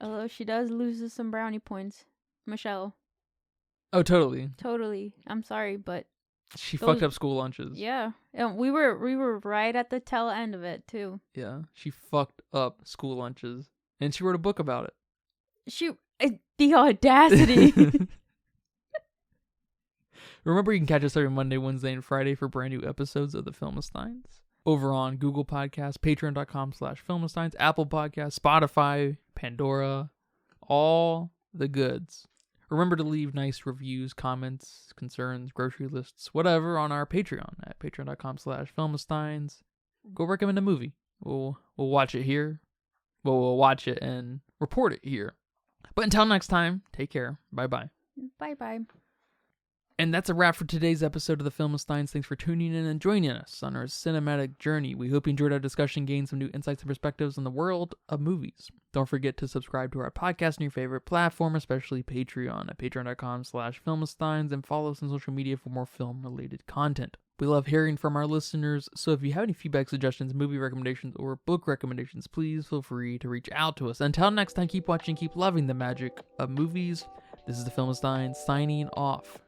Although she does lose some brownie points, Michelle. Oh, totally. Totally. I'm sorry, but she fucked up school lunches. Yeah, and we were right at the tail end of it too. Yeah, she fucked up school lunches. And she wrote a book about it. The audacity. Remember, you can catch us every Monday, Wednesday, and Friday for brand new episodes of the Filmistines over on Google Podcasts, patreon.com/Filmistines, Apple Podcasts, Spotify, Pandora, all the goods. Remember to leave nice reviews, comments, concerns, grocery lists, whatever on our Patreon at patreon.com/Filmistines. Go recommend a movie. We'll watch it here. Well, we'll watch it and report it here. But until next time, take care. Bye-bye. Bye-bye. And that's a wrap for today's episode of the Filmsteins. Thanks for tuning in and joining us on our cinematic journey. We hope you enjoyed our discussion, gained some new insights and perspectives on the world of movies. Don't forget to subscribe to our podcast on your favorite platform, especially Patreon at patreon.com/Filmsteins, and follow us on social media for more film-related content. We love hearing from our listeners, so if you have any feedback, suggestions, movie recommendations, or book recommendations, please feel free to reach out to us. Until next time, keep watching, keep loving the magic of movies. This is the Filmsteins signing off.